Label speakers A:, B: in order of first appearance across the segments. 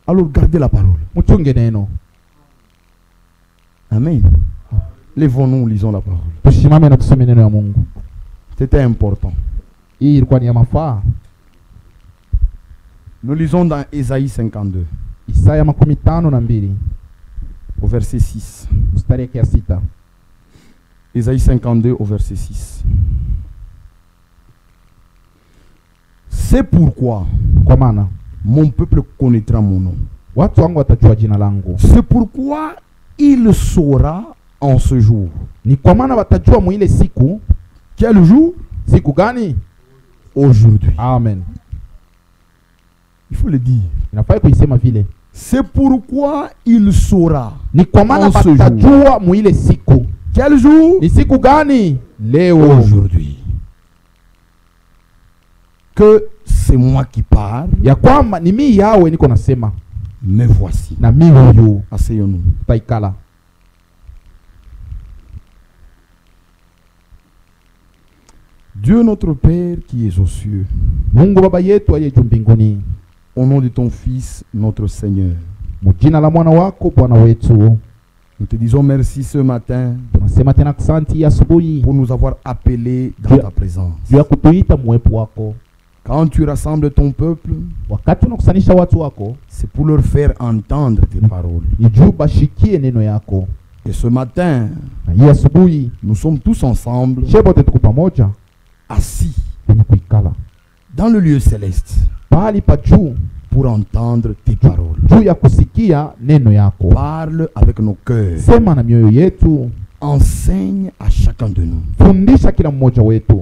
A: Alors gardez la parole.
B: Muchunge neno.
A: Amen. Lèvons-nous, lisons la parole.
B: Tusimame na tusome neno ya Mungu.
A: C'était important.
B: Hii ilikuwa ni ya mafaa.
A: Nous lisons dans Ésaïe 52,
B: Isaya 52
A: au verset 6.
B: mstari ya 6.
A: Ésaïe 52 au verset 6. C'est pourquoi
B: Kwa maana
A: mon peuple connaîtra mon nom.
B: watu wangu watajua jina langu.
A: C'est pourquoi il saura en ce jour.
B: Ni kwa maana watajua mu ile siku.
A: Quel jour?
B: Siku gani?
A: Aujourd'hui.
B: Amen.
A: Il faut le dire.
B: Inafaa kuisema vile.
A: C'est pourquoi il saura.
B: Ni kwa maana
A: En ce
B: watajua mu ile siku.
A: Quel jour?
B: Ni siku gani? Leo.
A: Aujourd'hui. Que c'est moi qui parle.
B: Ya kwamba ni mimi yawe niko nasema.
A: Me voici.
B: Na mimi huyu.
A: Asseyons-nous.
B: Taikala.
A: Dieu notre Père qui est aux cieux,
B: Mungu baba yetu aliye juu mbinguni,
A: au nom de ton Fils, notre Seigneur,
B: mujina la mwana wako Bwana wetu,
A: nous te disons merci ce matin
B: tunasema tena asante asubuhi
A: pour nous avoir appelés dans ta présence.
B: juu ya kutuita mwepo wako.
A: Quand tu rassembles ton peuple,
B: Wakati unakusanisha watu wako,
A: c'est pour leur faire entendre tes paroles.
B: ni juu bashikie neno yako.
A: Et ce matin,
B: Na hii asubuhi
A: nous sommes tous ensemble,
B: shebote tuko pamoja
A: assis
B: kwenye kuikala
A: dans le lieu céleste,
B: pahali pa juu
A: pour entendre tes paroles.
B: juu ya kusikia neno yako.
A: Parle avec nos cœurs.
B: Sema na mioyo yetu,
A: Enseigne à chacun de nous.
B: fundisha kila mmoja wetu,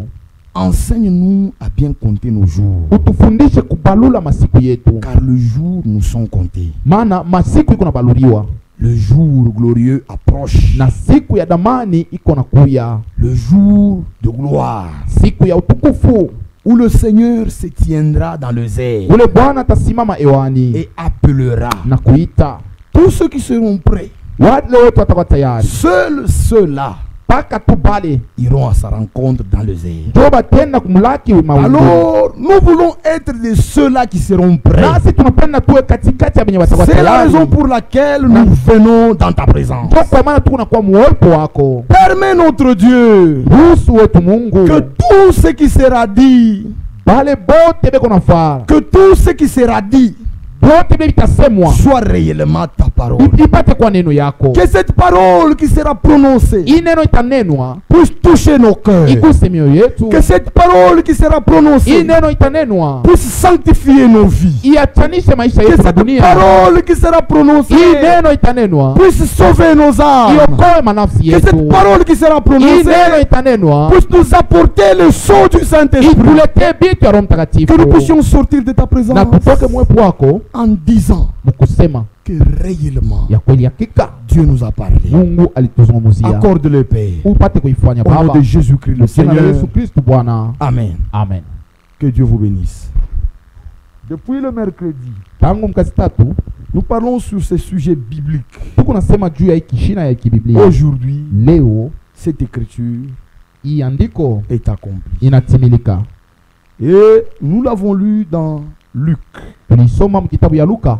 A: Enseigne-nous à bien compter nos jours.
B: utufundishe kubalula masiku yetu,
A: Car le jour nous sont comptés.
B: maana masiku iko nabaluliwa
A: Le jour glorieux approche.
B: na siku ya damani iko na kuya,
A: Le jour de gloire
B: siku ya utukufu
A: où le Seigneur se tiendra dans les airs
B: ule Bwana atasimama ewani
A: et appellera
B: na kuita
A: tous ceux qui seront prêts.
B: wale wote watakuwa tayari.
A: Seuls ceux-là
B: Paka tubale
A: iront à sa rencontre dans les airs.
B: ndio batenda kumlaki mawingu.
A: Alors, nous voulons être de ceux-là qui seront prêts.
B: Nasi tunapenda tuwe katikati ya benye watakuwa
A: C'est la
B: tayari.
A: raison pour laquelle nous venons dans ta présence.
B: Ndio kwa maana tuko na kwa mwepo wako.
A: Permets notre Dieu
B: Ruhusu wetu Mungu
A: que tout ce qui sera dit,
B: bale bote beko nafaa,
A: que tout ce qui sera dit
B: bote bile bitasemwa
A: soit réellement ta parole.
B: ipate kwa neno yako.
A: Que cette parole qui sera prononcée
B: Hii neno itanenwa
A: puisse toucher nos cœurs.
B: iguse mioyo yetu.
A: Que cette parole qui sera
B: Hii
A: prononcée
B: neno itanenwa
A: puisse sanctifier nos vies.
B: iachanishe maisha
A: Que
B: yetu na
A: cette
B: dunia.
A: parole qui sera prononcée
B: Hii neno itanenwa
A: puisse sauver nos âmes.
B: iokoe manafsi
A: Que cette
B: yetu.
A: parole qui sera
B: Hii neno
A: prononcée
B: itanenwa
A: puisse nous apporter le son du Saint-Esprit.
B: ituletee bitu ya Roho Mtakatifu
A: Que nous puissions sortir de ta présence
B: na tutoke mwepo wako
A: en disant
B: mkusema
A: que réellement
B: ya kweli hakika
A: Dieu nous a parlé.
B: Mungu alituzungumzia.
A: Accorde le Père.
B: Upate kuifanya
A: Au nom
B: Baba
A: de Jésus-Christ le
B: kwa jina la
A: Seigneur.
B: Yesu Kristo Bwana.
A: Amen.
B: Amen.
A: Que Dieu vous bénisse. Depuis le mercredi,
B: Tangu mkazi tatu
A: nous parlons sur ces sujets bibliques.
B: tuko nasema juu ya ikishina ya kibiblia.
A: Aujourd'hui,
B: Leo
A: cette écriture
B: hii andiko
A: est accomplie.
B: inatimilika.
A: Et nous l'avons lu dans Luc.
B: Tulisoma mkitabu ya Luka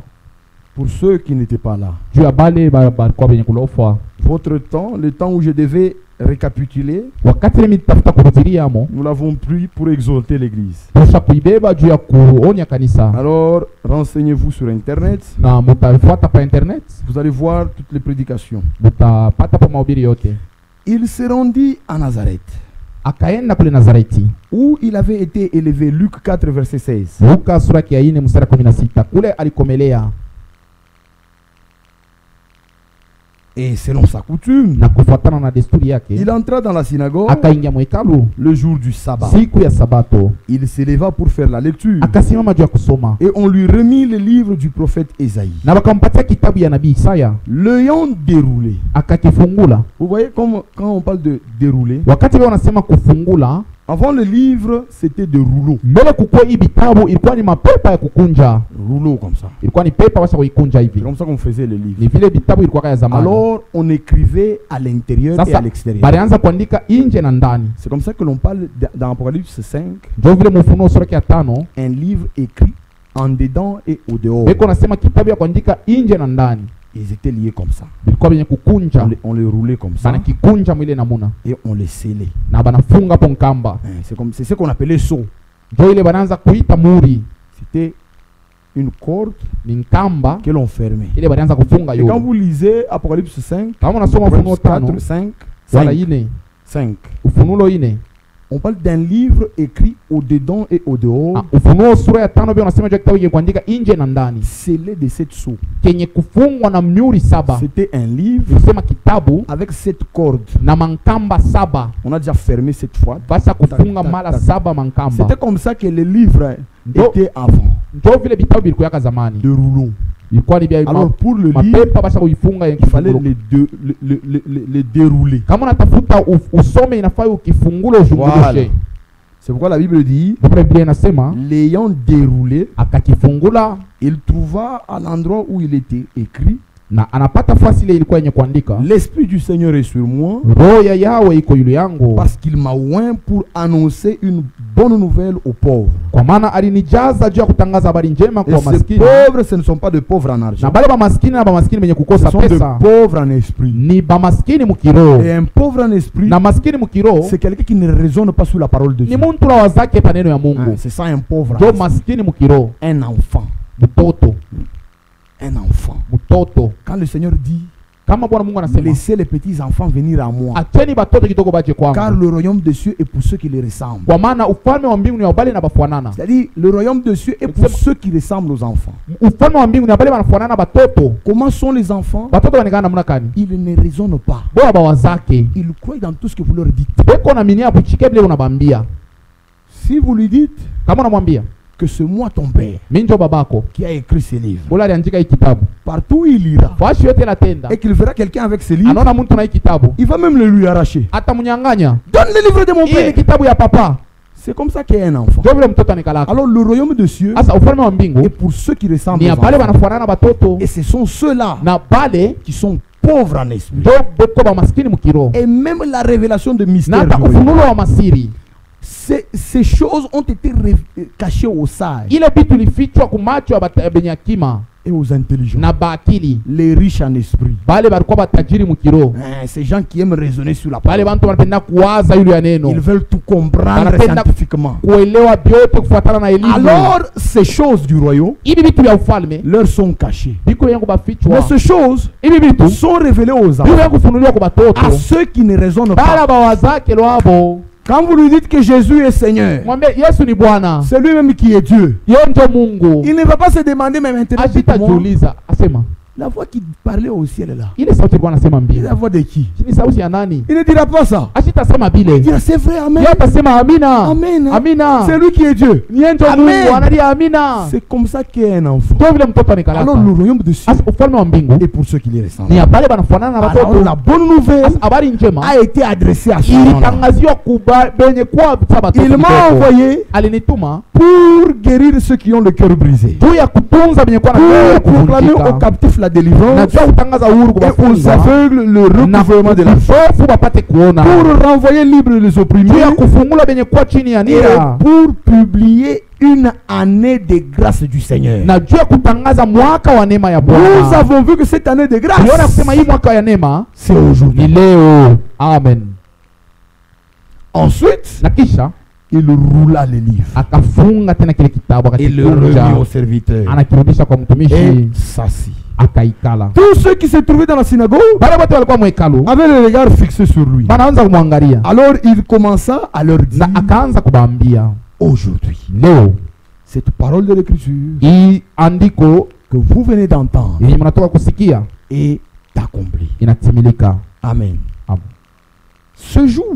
A: Pour ceux qui n'étaient pas là.
B: juu ya bale balikuwa benye kulofa.
A: Votre temps, le temps où je devais récapituler,
B: Wakati mimi nitafuta kurutilia amo,
A: nous l'avons pris pour exalter l'Église.
B: tusha kuibeba juu ya kuonya kanisa.
A: Alors, renseignez-vous sur Internet.
B: Na mutafuata pa internet,
A: Vous allez voir toutes les prédications.
B: mutapata pa mahubiri yote.
A: Il se rendit à Nazareth,
B: Akaenda kule Nazareti.
A: où il avait été élevé. Luc 4, verset 16.
B: Luka sura ya 4 mstari 16. Kule alikomelea
A: Et selon sa coutume,
B: na kufuatana na desturi yake
A: il entra dans la synagogue
B: akaingia mwekalu
A: le jour du sabbat.
B: siku ya Sabato,
A: Il s'éleva pour faire la lecture.
B: akasimama juu ya kusoma,
A: Et on lui remit le livre du prophète Ésaïe.
B: na wakampatia kitabu ya nabii Isaya,
A: L'ayant déroulé.
B: akakifungula.
A: Vous voyez, comme quand on parle de dérouler,
B: Wakati wao wanasema kufungula,
A: avant le livre, c'était de rouleaux.
B: mbele kukuwa hii vitabu ilikuwa ni mapepa ya kukunja,
A: Rouleaux comme ça.
B: ilikuwa ni pepa washa kuikunja
A: C'est
B: hivi,
A: comme ça qu'on faisait les livres.
B: ni vile vitabu ilikuwa ya zamani.
A: Alors, on écrivait à l'intérieur et à
B: Sasa
A: l'extérieur.
B: balianza kuandika nje na ndani.
A: C'est comme ça que l'on parle dans Apocalypse 5,
B: Ndio vile Mfunuo sura ya 5
A: un livre écrit en dedans et au dehors.
B: beko nasema kitabu ya kuandika nje na ndani.
A: Ils étaient liés comme ça.
B: Bilikuwa benye kukunja,
A: On les roulait comme ça.
B: bana kikunja mwile namuna
A: Et on les scellait.
B: na banafunga hapo nkamba.
A: C'est ce qu'on appelait sceau.
B: Ndio ile banaanza kuita muri,
A: C'était une corde
B: ni nkamba
A: que l'on fermait.
B: ile banaanza kufunga
A: Et quand
B: yo.
A: vous lisez Apocalypse 5,
B: Kama unasoma Ufunuo
A: Apocalypse 4,
B: 5
A: 5,
B: wala
A: 5,
B: ine,
A: 5,
B: Ufunuo ine,
A: on parle d'un livre écrit au-dedans et au-dehors,
B: Ufunuo sura ya 5 pia unasema juu kitabu kuandika nje na ndani,
A: scellé de 7 sceaux.
B: kenye kufungwa na miuri 7.
A: C'était un livre
B: Nilisema kitabu
A: avec 7 cordes.
B: na mankamba 7,
A: On a déjà fermé 7 fois.
B: basa kufunga
A: tac,
B: mara
A: tac.
B: 7 mankamba.
A: C'était comme ça que les livres
B: Ndo-
A: étaient avant.
B: Ndio vile vitabu vilikuwa yaka zamani,
A: De rouleaux.
B: ilikuwa ni bia
A: Alors pour le livre,
B: mapepa basa kuifunga
A: il fallait les dérouler.
B: kama unatafuta usome inafaa ukifungula ushungulushe.
A: C'est pourquoi la Bible dit,
B: Ndio Biblia inasema
A: l'ayant déroulé,
B: akakifungula
A: il trouva à l'endroit où il était écrit,
B: na anapata fasi ile ilikuwa yenye kuandika,
A: l'Esprit du Seigneur est sur moi,
B: roho ya Yawe iko yule yangu,
A: parce qu'il m'a oint pour annoncer une bonne nouvelle aux pauvres.
B: kwa maana alinijaza juu ya kutangaza habari njema
A: Et
B: kwa
A: ces
B: maskini,
A: pauvres, ce ne sont pas de pauvres en
B: na
A: argent,
B: bale ba maskini na ba maskini benye
A: ce
B: kukosa
A: sont de
B: pesa
A: pauvres en esprit.
B: ni ba maskini mukiro.
A: Et un pauvre en esprit,
B: Na maskini mukiro
A: c'est quelqu'un qui ne raisonne pas sur la parole de
B: ni
A: Dieu.
B: muntu la wazake paneno ya Mungu.
A: C'est ça un pauvre en
B: Ndio
A: esprit.
B: maskini mukiro,
A: Un enfant.
B: mtoto,
A: Un enfant.
B: mtoto.
A: Quand le Seigneur dit,
B: Kama Bwana Mungu anasema
A: laissez les petits enfants venir à moi,
B: acheni batoto kidogo baje
A: car
B: kwangu,
A: le royaume de cieux est pour ceux qui les ressemblent.
B: kwa maana ufalme wa mbingu ni wa bale na bafuanana.
A: C'est-à-dire, le royaume de cieux est pour ceux qui ressemblent aux enfants.
B: Ufalme wa mbingu ni wa bale banafuanana batoto.
A: Comment sont les enfants?
B: Batoto banekana namna kani?
A: Ils ne raisonnent pas.
B: Boa bawazake
A: Ils croient dans tout ce que vous leur dites.
B: beko na minia buchike bile unabambia.
A: Si vous lui dites
B: Kama unamwambia
A: que c'est moi ton père
B: mimi ndio babako,
A: qui a écrit ce livre,
B: bola aliandika hii kitabu,
A: partout où il ira,
B: fashi yote la tenda,
A: et qu'il verra quelqu'un avec ce livre,
B: anaona mtu na hii kitabu
A: il va même le lui arracher.
B: atamnyang'anya.
A: Donne le livre de mon
B: Hii ni
A: père.
B: kitabu ya papa.
A: C'est comme ça qu'il y a un enfant.
B: Ndio vile mtoto anikalaka.
A: Alors le royaume de cieux
B: Sasa ufalme wa
A: est
B: mbingu
A: pour ceux qui ressemblent
B: ni
A: aux
B: ya bale
A: enfants.
B: banafuanana batoto,
A: Et ce sont ceux-là
B: na bale
A: qui sont pauvres en esprit.
B: ndio beko ba maskini mukiro.
A: Et même la révélation de
B: Na
A: mystère
B: hata
A: du royaume.
B: ufunulo wa masiri,
A: Ces choses ont été cachées aux sages
B: ile bitu ilifichwa kumacho ya benye akima
A: et aux intelligents.
B: na baakili,
A: Les riches en esprit.
B: bale balikuwa batajiri mukiro,
A: Ces gens qui aiment raisonner sur la
B: bale
A: parole.
B: bantu wanapenda kuwaza yule ya neno,
A: Ils veulent tout comprendre
B: Wanapenda
A: scientifiquement.
B: kuelewa vyote kufuatana na elimu.
A: Alors, ces choses du royaume
B: Hivi vitu vya ufalme
A: leur sont cachées.
B: biko yangu bafichwa,
A: Mais ces choses
B: hivi vitu
A: sont révélées aux
B: biko
A: enfants,
B: yangu kufunuliwa kwa batoto
A: à ceux qui ne raisonnent
B: bala
A: pas.
B: bawazake lwabo.
A: Quand vous lui dites que Jésus est Seigneur,
B: Mwambie Yesu ni Bwana,
A: c'est lui-même qui est Dieu.
B: yeye ndio Mungu.
A: Il ne va pas se demander, mais maintenant, dites-moi,
B: Ashitajiuliza asema
A: la voix qui parlait au ciel là,
B: ile sauti ilikuwa nasema
A: c'est la
B: mbili,
A: voix de qui?
B: ni sauti ya nani?
A: Il ne dira pas ça.
B: Ashitasema
A: Il
B: bile,
A: dira, c'est vrai, amen.
B: yeye atasema amina,
A: Amen.
B: amina,
A: C'est lui qui est Dieu.
B: ni yeye ndio
A: Amen.
B: Mungu, analia amina.
A: C'est comme ça qu'est un enfant.
B: Ndio vile mtoto anikalaka.
A: Alors le royaume de cieux
B: Asa ufalme wa mbingu
A: est pour ceux qui les ressemblent.
B: ni habari banafanana na
A: Alors la
B: watoto.
A: bonne nouvelle
B: Asa habari njema
A: a été adressée à ce moment-là.
B: ilitangaziwa kuba benye kwa sabato.
A: Il m'a envoyé
B: alinituma
A: pour guérir ceux qui ont le cœur brisé,
B: juu ya kutunza benye kwa na moyo
A: pour proclamer aux
B: kuvunjika,
A: captifs la
B: na
A: délivrance
B: juu ya kutangaza uhuru kwa
A: et aux
B: wafungwa,
A: aveugles le
B: na
A: recouvrement de la foi,
B: vipofu bapate kuona,
A: pour renvoyer libres les opprimés
B: juu ya kufungula benye kwa chini ya
A: et
B: nira,
A: pour publier une année de grâce du Seigneur.
B: na juu ya kutangaza mwaka wa neema ya
A: Nous
B: Bwana.
A: avons vu que cette année de
B: Tuliona
A: grâce,
B: kusema hii mwaka ya neema
A: c'est aujourd'hui.
B: ni leo. Amen.
A: Ensuite,
B: Na kisha
A: il roula les livres
B: akafunga tena kile kitabu
A: et le remit
B: akakikunja,
A: au serviteur
B: anakirudisha kwa
A: et
B: mtumishi,
A: s'assit.
B: akaikala.
A: Tous ceux qui se trouvaient dans la synagogue
B: Wale wote walikuwa mwekalu
A: avaient le regard fixé sur lui.
B: banaanza kumwangalia,
A: Alors il commença à leur dire,
B: na akaanza kubaambia,
A: aujourd'hui,
B: leo
A: cette parole de l'écriture
B: hii andiko
A: que vous venez d'entendre
B: yenye mnatoka kusikia
A: est accomplie.
B: inatimilika.
A: Amen.
B: Amen.
A: Ce jour,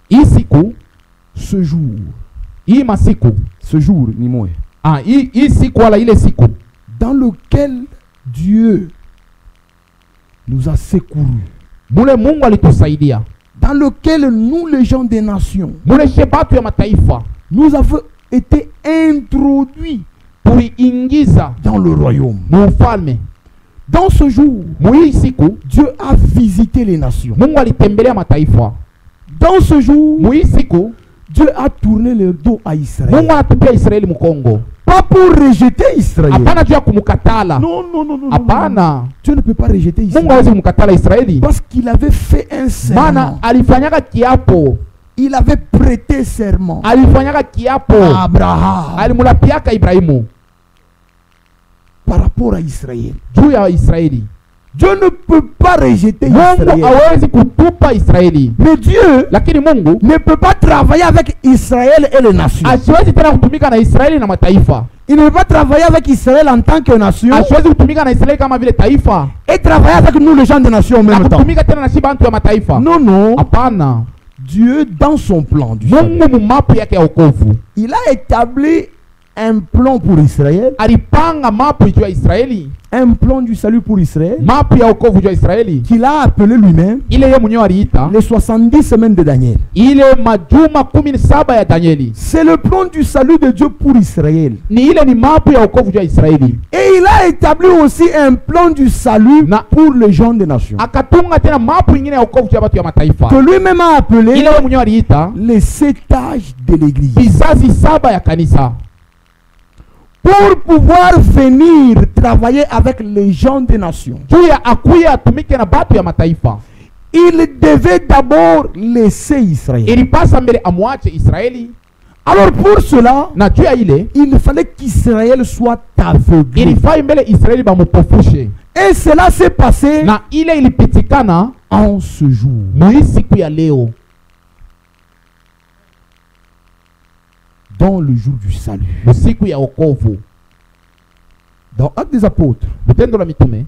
B: Hii siku,
A: ce jour,
B: hii masiku,
A: ce jour, ni moins,
B: hii siku wala ile siku
A: dans lequel Dieu nous a secourus,
B: mule Mungu alitusaidia,
A: dans lequel nous, les gens des nations,
B: mule shebatu ya mataifa
A: nous avons été introduits
B: tuliingiza
A: dans le royaume.
B: muufalme.
A: Dans ce jour,
B: Muhii siku
A: Dieu a visité les nations.
B: Mungu alitembelea mataifa.
A: Dans ce jour,
B: Muhii siku
A: Dieu a tourné le dos à Israël.
B: Mungu anatupia Israeli mkongo.
A: Pas pas pour rejeter Israël.
B: Hapana juu ya kumkatala.
A: Non, non, non, non.
B: Hapana.
A: Dieu ne peut pas rejeter
B: Mungu hawezi
A: Israël.
B: kumkatala Israeli.
A: Parce qu'il avait fait un
B: Maana
A: serment.
B: alifanyaka kiapo.
A: Il avait prêté serment
B: Alifanyaka kiapo.
A: à Abraham
B: Alimulapiaka Ibrahimu
A: par rapport à Israël.
B: juu ya Israeli.
A: Dieu ne peut pas rejeter
B: Mungu
A: Israël.
B: hawezi kutupa Israeli.
A: Mais Dieu
B: Lakini Mungu
A: ne peut pas travailler avec Israël et les nations.
B: asiwezi tena kutumika na Israeli na mataifa.
A: Il ne peut pas travailler avec Israël en tant que nation
B: Asiwezi kutumika na Israeli kama vile taifa.
A: et travailler avec nous les gens de nation en
B: Na
A: même temps.
B: kutumika tena na si bantu ya mataifa.
A: Non, non.
B: Hapana.
A: Dieu, dans son plan du salut,
B: Mungu mumapu yake ya wokovu
A: il a établi un plan pour Israël,
B: alipanga mapu juu ya Israeli,
A: un plan du salut pour Israël,
B: mapu ya wokovu juu ya Israeli.
A: qu'il a appelé lui-même
B: Ile yeye mwenyewe aliita
A: les 70 semaines de Daniel.
B: ile majuma 17 ya Danieli.
A: C'est le plan du salut de Dieu pour Israël.
B: Ni ile ni mapu ya wokovu juu ya Israeli.
A: Et il a établi aussi un plan du salut pour les gens des nations,
B: Akatunga tena mapu ingine ya wokovu juu ya watu ya mataifa.
A: que lui-même a appelé
B: Ile yeye mwenyewe aliita
A: les 7 âges de l'église.
B: vizazi 7 ya kanisa.
A: Pour pouvoir venir travailler avec les gens des nations,
B: Juu ya akuya atumike na batu ya mataifa.
A: il devait d'abord laisser Israël.
B: Ilipasa mbele amwache Israeli.
A: Alors pour cela,
B: Na juu ya ile
A: il fallait qu'Israël soit aveuglé.
B: ilifai mbele Israeli bamupofushe.
A: Et cela s'est passé
B: Na ile ilipitikana
A: en ce jour.
B: mwi siku ya leo,
A: Dans le jour du salut.
B: siku ya wokovu.
A: Dans Actes des Apôtres,
B: Matendo la Mitume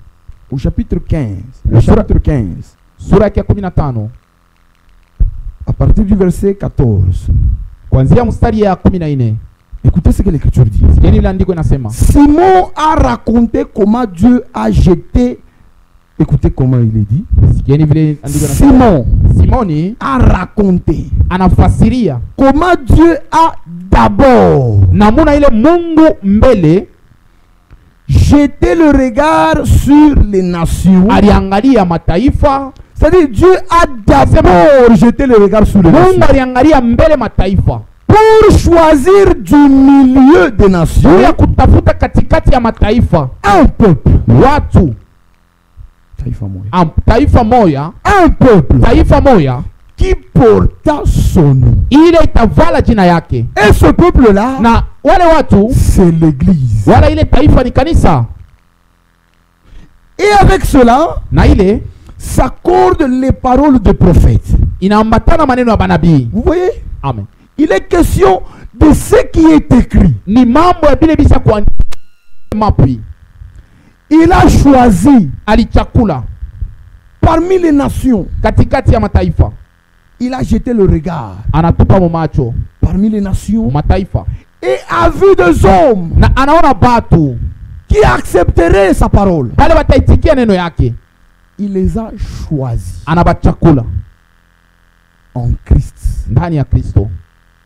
A: au chapitre 15, le chapitre 15,
B: sura yake ya 15
A: à partir du verset 14,
B: kuanzia mstari ya 14.
A: écoutez ce que l'Écriture dit.
B: Sikieni ile andiko inasema.
A: Simon a raconté comment Dieu a jeté. Écoutez comment il est dit.
B: Sikieni vile andiko inasema.
A: Simon
B: Simoni
A: a raconté
B: anafasiria
A: comment Dieu a d'abord
B: namuna ile Mungu mbele
A: jeté le regard sur les nations.
B: aliangalia mataifa.
A: C'est-à-dire Dieu a d'abord jeté le regard sur les
B: Mungu
A: nations
B: aliangalia mbele mataifa
A: pour choisir du milieu des
B: juu
A: nations
B: ya kutafuta katikati ya mataifa
A: un peuple.
B: watu taifa moya
A: Un peuple
B: taifa moya
A: qui porta son nom.
B: ile itavala jina yake,
A: Et ce peuple-là,
B: na wale watu
A: c'est l'église.
B: wala ile taifa ni kanisa.
A: Et avec cela,
B: Na ile
A: s'accordent les paroles des prophètes.
B: inaambatana maneno ya manabii.
A: Vous voyez?
B: Amen.
A: Il est question de ce qui est écrit.
B: Ni mambo ya bile bisa kwa mapi.
A: Il a choisi
B: Alichakula
A: parmi les nations.
B: katikati ya mataifa,
A: Il a jeté le regard
B: anatupa macho
A: parmi les nations
B: mataifa,
A: et a vu des hommes
B: na anaona batu
A: qui accepteraient sa parole.
B: bale bataitikia neno yake,
A: Il les a choisis
B: anabachakula
A: en Christ.
B: ndani ya Kristo.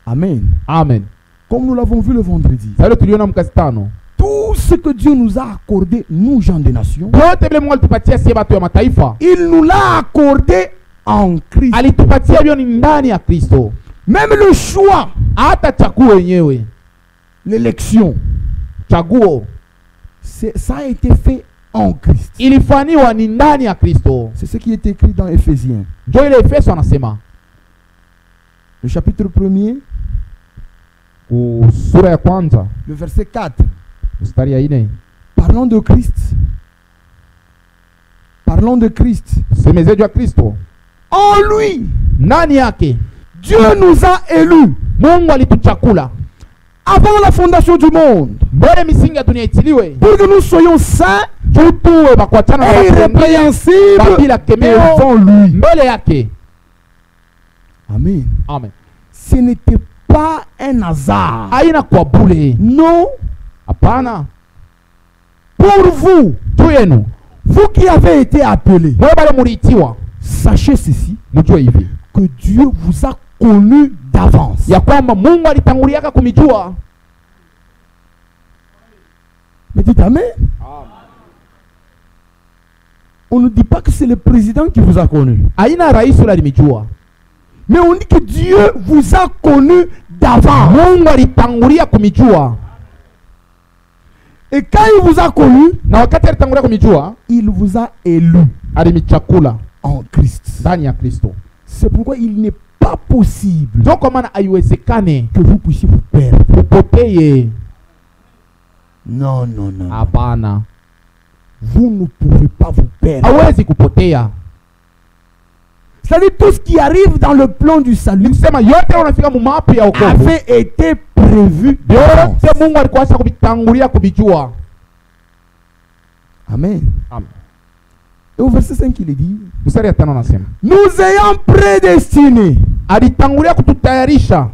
A: Amen.
B: Amen.
A: Comme nous l'avons vu le vendredi,
B: Sasa tuliona mkasitano
A: tout ce que Dieu nous a accordé, nous gens des nations,
B: yote vile Mungu alitupatia sie batu ya mataifa,
A: il nous l'a accordé en Christ.
B: alitupatia vyo ni ndani ya Kristo.
A: Même le choix,
B: Hata chaguo yenyewe,
A: l'élection,
B: chaguo
A: ça a été fait en Christ.
B: ilifaniwa ni ndani ya Kristo.
A: C'est ce qui est écrit dans Éphésiens.
B: Ndio ile Efeso anasema
A: Le chapitre 1er,
B: sura ya kwanza
A: le verset 4.
B: mstari ya 4,
A: Parlons de Christ. Parlons de Christ.
B: semeze juu ya Kristo.
A: En lui,
B: Ndani yake
A: Dieu nous a élus
B: Mungu alituchakula
A: avant la fondation du monde
B: mbele misingi ya dunia itiliwe,
A: pour que nous soyons saints
B: juu tuwe bakuachana na
A: et
B: watu wengine
A: irrépréhensibles
B: bila kemeo
A: devant lui.
B: mbele yake.
A: Amen.
B: Amen.
A: Ce n'était pas un hasard.
B: Haina kwa bule,
A: Non.
B: hapana.
A: Pour vous,
B: Juu yenu
A: vous qui avez été appelés,
B: mwe bale muliitiwa,
A: sachez ceci,
B: mjue hivi
A: que Dieu vous a connus d'avance.
B: ya kwamba Mungu alitanguliaka kumijua.
A: Mais dites Amen. On ne dit pas que c'est le président qui vous a connu.
B: Haina rais ule alimijua,
A: Mais on dit que Dieu vous a connu d'avance.
B: Mungu alitangulia kumijua.
A: Et quand il vous a connu,
B: na wakati alitangulia kumijua,
A: il vous a élu
B: alimichakula
A: en Christ.
B: ndani ya Kristo.
A: C'est pourquoi il n'est pas possible
B: Ndio kwa maana haiwezekane
A: que vous puissiez vous perdre.
B: upoteye.
A: Non, non, non.
B: Hapana,
A: Vous ne pouvez pas vous perdre.
B: hawezi kupotea.
A: C'est-à-dire tout ce qui arrive dans le plan du salut
B: Nikisema yote unafika mumapu ya wokovu,
A: avait été prévu d'avance.
B: yote Mungu alikuwa kubitangulia kubijua.
A: Amen.
B: Amen.
A: Et au verset 5, il est dit,
B: Mstari ya 5 anasema,
A: nous ayant prédestinés.
B: alitangulia kututayarisha.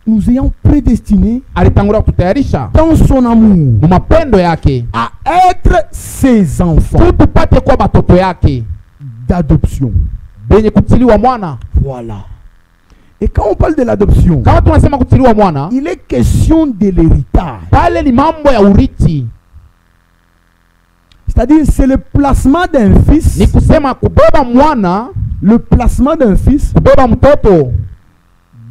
A: Nous ayant prédestinés
B: Alitangulia kututayarisha
A: dans son amour
B: mu mapendo yake,
A: à être ses enfants
B: tupate kwa batoto yake
A: d'adoption.
B: benye kutiliwa mwana.
A: Voilà. Et quand on parle de l'adoption,
B: Kama tunasema kutiliwa mwana,
A: il est question de l'héritage.
B: pale ni mambo ya urithi.
A: C'est-à-dire c'est le placement d'un
B: Ni
A: fils,
B: kusema kubeba mwana,
A: le placement d'un fils
B: kubeba mtoto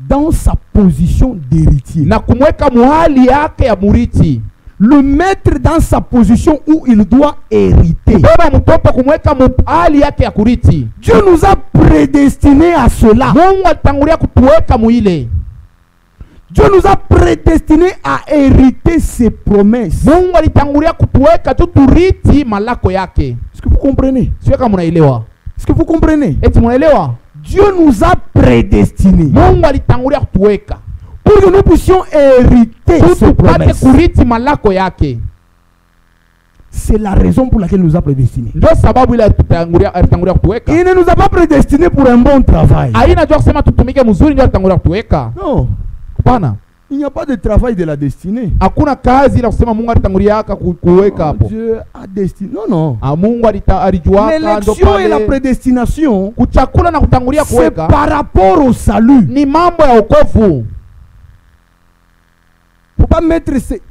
A: dans sa position d'héritier.
B: na kumweka muhali yake ya murithi.
A: Le mettre dans sa position où il doit hériter.
B: Kubeba mtoto kumweka muhali yake ya kurithi.
A: Dieu nous a prédestinés à cela.
B: Mungu alitangulia kutuweka muile.
A: Dieu nous a prédestinés à hériter ses promesses.
B: Mungu alitangulia kutuweka tu turithi malako yake.
A: Est-ce que vous comprenez?
B: Sio kama mnaelewa?
A: Est-ce que vous comprenez?
B: Eti mnaelewa?
A: Dieu nous a prédestinés
B: Mungu alitangulia kutuweka
A: pour que nous puissions hériter ses
B: tupate
A: promesses.
B: kurithi malako yake.
A: C'est la raison pour laquelle il nous a prédestinés.
B: Ndio sababu ile alitangulia kutuweka.
A: Il ne nous a pas prédestinés pour un bon travail.
B: Haina jua kusema tutumike mzuri ndio alitangulia kutuweka.
A: Non,
B: Hapana.
A: il n'y a pas de travail de la destinée.
B: Hakuna kazi la kusema Mungu alitangulia kuweka hapo.
A: Dieu a destiné. Non, non.
B: Mungu alijuaka ndio
A: L'élection et la
B: pale.
A: prédestination,
B: Kuchakula na kutangulia
A: c'est
B: kuweka
A: par rapport au salut.
B: ni mambo ya wokovu.
A: Faut pas mettre ces,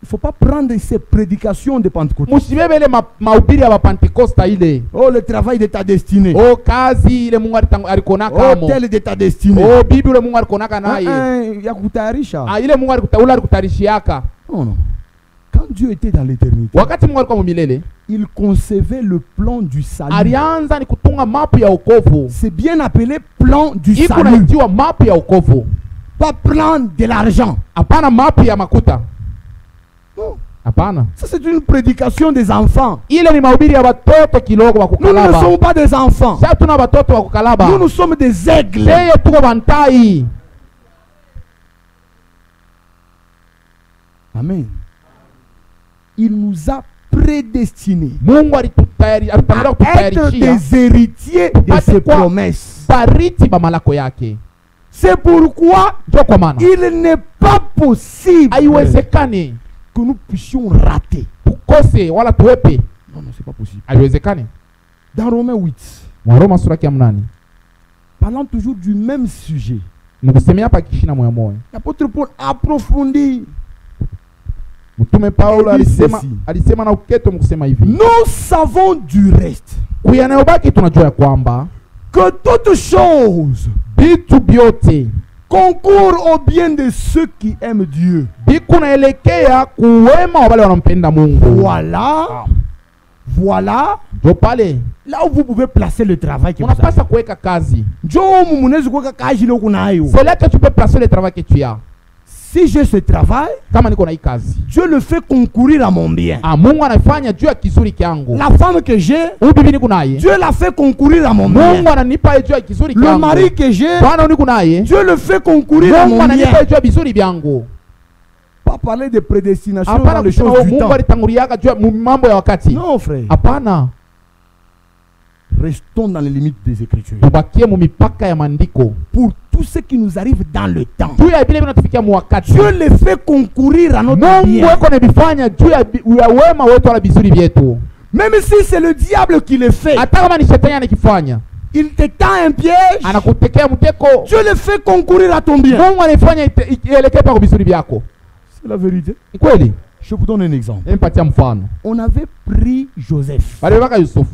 A: faut pas prendre ces prédications de Pentecôte.
B: Musibebe ile mahubiri ya Pentecoste ile.
A: Oh, le travail de ta destinée.
B: Oh, kazi ile Mungu alikonaka
A: Oh,
B: mo.
A: tel de ta destinée.
B: Oh, bibi ile Mungu alikonaka naye.
A: Ya kutayarisha.
B: Ile Mungu alikutarishiyaka.
A: Non, non. Quand Dieu était dans l'éternité,
B: Wakati Mungu alikuwa mumilele,
A: il concevait le plan du salut.
B: alianza ni kutunga mapu ya wokovu.
A: C'est bien appelé plan du
B: Iko
A: salut.
B: naitiwa mapu ya wokovu.
A: Pas plan de l'argent.
B: Hapana mapu ya makuta.
A: Non.
B: Hapana.
A: Ça, c'est une prédication des enfants.
B: Ile ni mahubiri ya watoto kidogo wa
A: Nous ne
B: kukalaba.
A: sommes pas des enfants.
B: Sasa tuna watoto wa kukalaba.
A: Nous sommes des aigles.
B: Seye tuko bantai.
A: Amen. Il nous a prédestinés
B: Mungu alitutayarisha
A: à être des héritiers de ses promesses.
B: Bariti ba malako yake.
A: C'est pourquoi
B: Ndio kwa maana
A: il n'est pas possible
B: haiwezekani
A: que nous puissions rater.
B: tukose wala tuwepe.
A: Non, non, c'est pas possible.
B: Haiwezekani.
A: Dans Romains 8,
B: Waroma sura ya 8.
A: parlant toujours du même sujet,
B: Nikusemea hapa kishina moyo moyo.
A: l'apôtre Paul approfondit.
B: Mtume Paulo
A: Hivi
B: alisema
A: sisi.
B: alisema na uketo mkusema hivi.
A: Nous savons du reste
B: Kuyanayobaki tunajua ya kwamba
A: que toute chose
B: vitu vyote
A: concourt au bien de ceux qui aiment Dieu.
B: vikunaelekea kuwema wa wale wanampenda Mungu.
A: Voilà. Voilà.
B: Ndio pale
A: Là où vous pouvez placer le travail que vous avez.
B: unapaswa kuweka kazi.
A: Njoo mumunezi kuweka kazi ile uko nayo.
B: C'est là que tu peux placer le travail que tu as.
A: Si j'ai ce travail,
B: Kama niko na hii kazi,
A: Dieu le fait concourir à mon bien.
B: Mungu anafanya juu ya kizuri kyangu.
A: La femme que j'ai,
B: Huyu bibi niko naye,
A: Dieu l'a fait concourir à mon bien.
B: Mungu ananipa juu ya kizuri
A: Le
B: kyangu.
A: mari que j'ai,
B: Bwana niko naye,
A: Dieu le fait concourir à
B: Mungu
A: mon bien.
B: ananipa juu ya vizuri vyangu.
A: Pas parler de prédestination
B: Hapana
A: dans les
B: kusema
A: choses du
B: Mungu
A: temps.
B: alitanguliaka juu ya mambo ya wakati.
A: Non, frère.
B: Hapana.
A: Restons dans les limites des Écritures.
B: Tubakie mu mipaka ya maandiko.
A: Pour tout ce qui nous arrive dans le temps,
B: Juu ya vile vinatufikia mu wakati.
A: Dieu le fait concourir à notre
B: Mungu
A: bien.
B: weko anabifanya juu ya wema wetu wala vizuri vyetu.
A: Même si c'est le diable qui le fait,
B: Hata kama ni shetani anakifanya,
A: il te tend un piège,
B: anakutekea mteko.
A: Dieu le fait concourir à ton bien.
B: Mungu anafanya ielekee pa vizuri vyako.
A: C'est la vérité.
B: Ni kweli?
A: Je vous donne un exemple.
B: Nimpatia mfano.
A: On avait pris Joseph.
B: Walibaka Yusufu.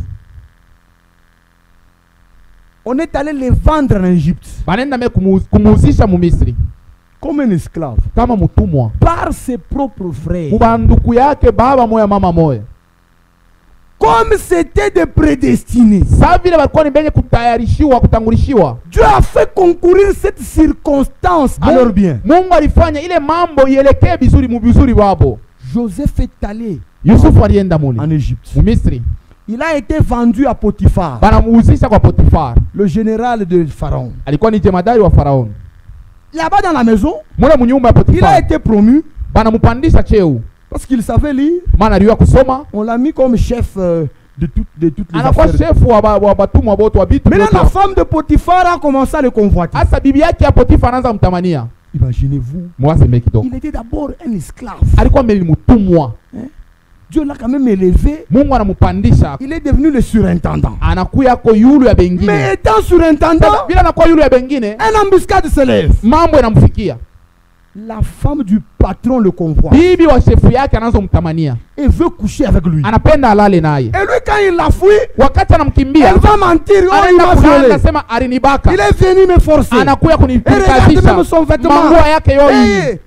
A: On est allé les vendre en Égypte.
B: Banaenda kumuuzisha mu Misri.
A: comme un esclave
B: kama mtumwa
A: par ses propres frères.
B: mubanduku yake baba moya mama moya.
A: Comme c'était des prédestinés.
B: Sa vile balikuwa ni benye kutayarishiwa kutangulishiwa.
A: Dieu a fait concourir cette circonstance à leur bien.
B: Mungu alifanya ile mambo ielekee bizuri mu bizuri wabo.
A: Joseph est allé
B: Yusufu alienda mule
A: en Égypte.
B: mu Misri.
A: Il a été vendu à Potiphar,
B: Banamuuzisha kwa Potifar.
A: le général de Pharaon.
B: Alikuwa ni jemadari wa Farao.
A: Là-bas dans la maison,
B: Mule mu nyumba ya
A: il a
B: Potifar.
A: été promu
B: Banamupandisha cheo.
A: parce qu'il savait lire.
B: Maana aliwa kusoma.
A: On l'a mis comme chef de toutes les
B: Anakuwa
A: affaires.
B: chef wa batumwa bote wa bitu.
A: Maintenant, la femme de Potiphar a commencé à le convoiter.
B: Asa bibi yake ya Potifar anaanza mtamania.
A: Imaginez-vous,
B: Mwase mekito.
A: il était d'abord un esclave.
B: Alikuwa mbele ni mtumwa.
A: Dieu l'a quand même élevé.
B: Mungu anamupandisha.
A: Il est devenu le surintendant.
B: Anakuya ko yulu ya bengine.
A: Mais étant surintendant,
B: Bila anakuwa yulu ya bengine,
A: un embuscade se lève.
B: mambo yanamfikia.
A: La femme du patron le convoite
B: Bibi wa shefu yake anaanza kumtamania.
A: et veut coucher avec lui.
B: Anapenda alale naye.
A: Et lui, quand il la fouille,
B: Wakati anamkimbia,
A: elle va mentir. Oh, il
B: anaenda
A: m'a
B: kulala
A: violé.
B: anasema alinibaka.
A: Il est venu me forcer.
B: Anakuya
A: Et regardez
B: kunikazisha.
A: même son vêtement.
B: Manguo yake yoi.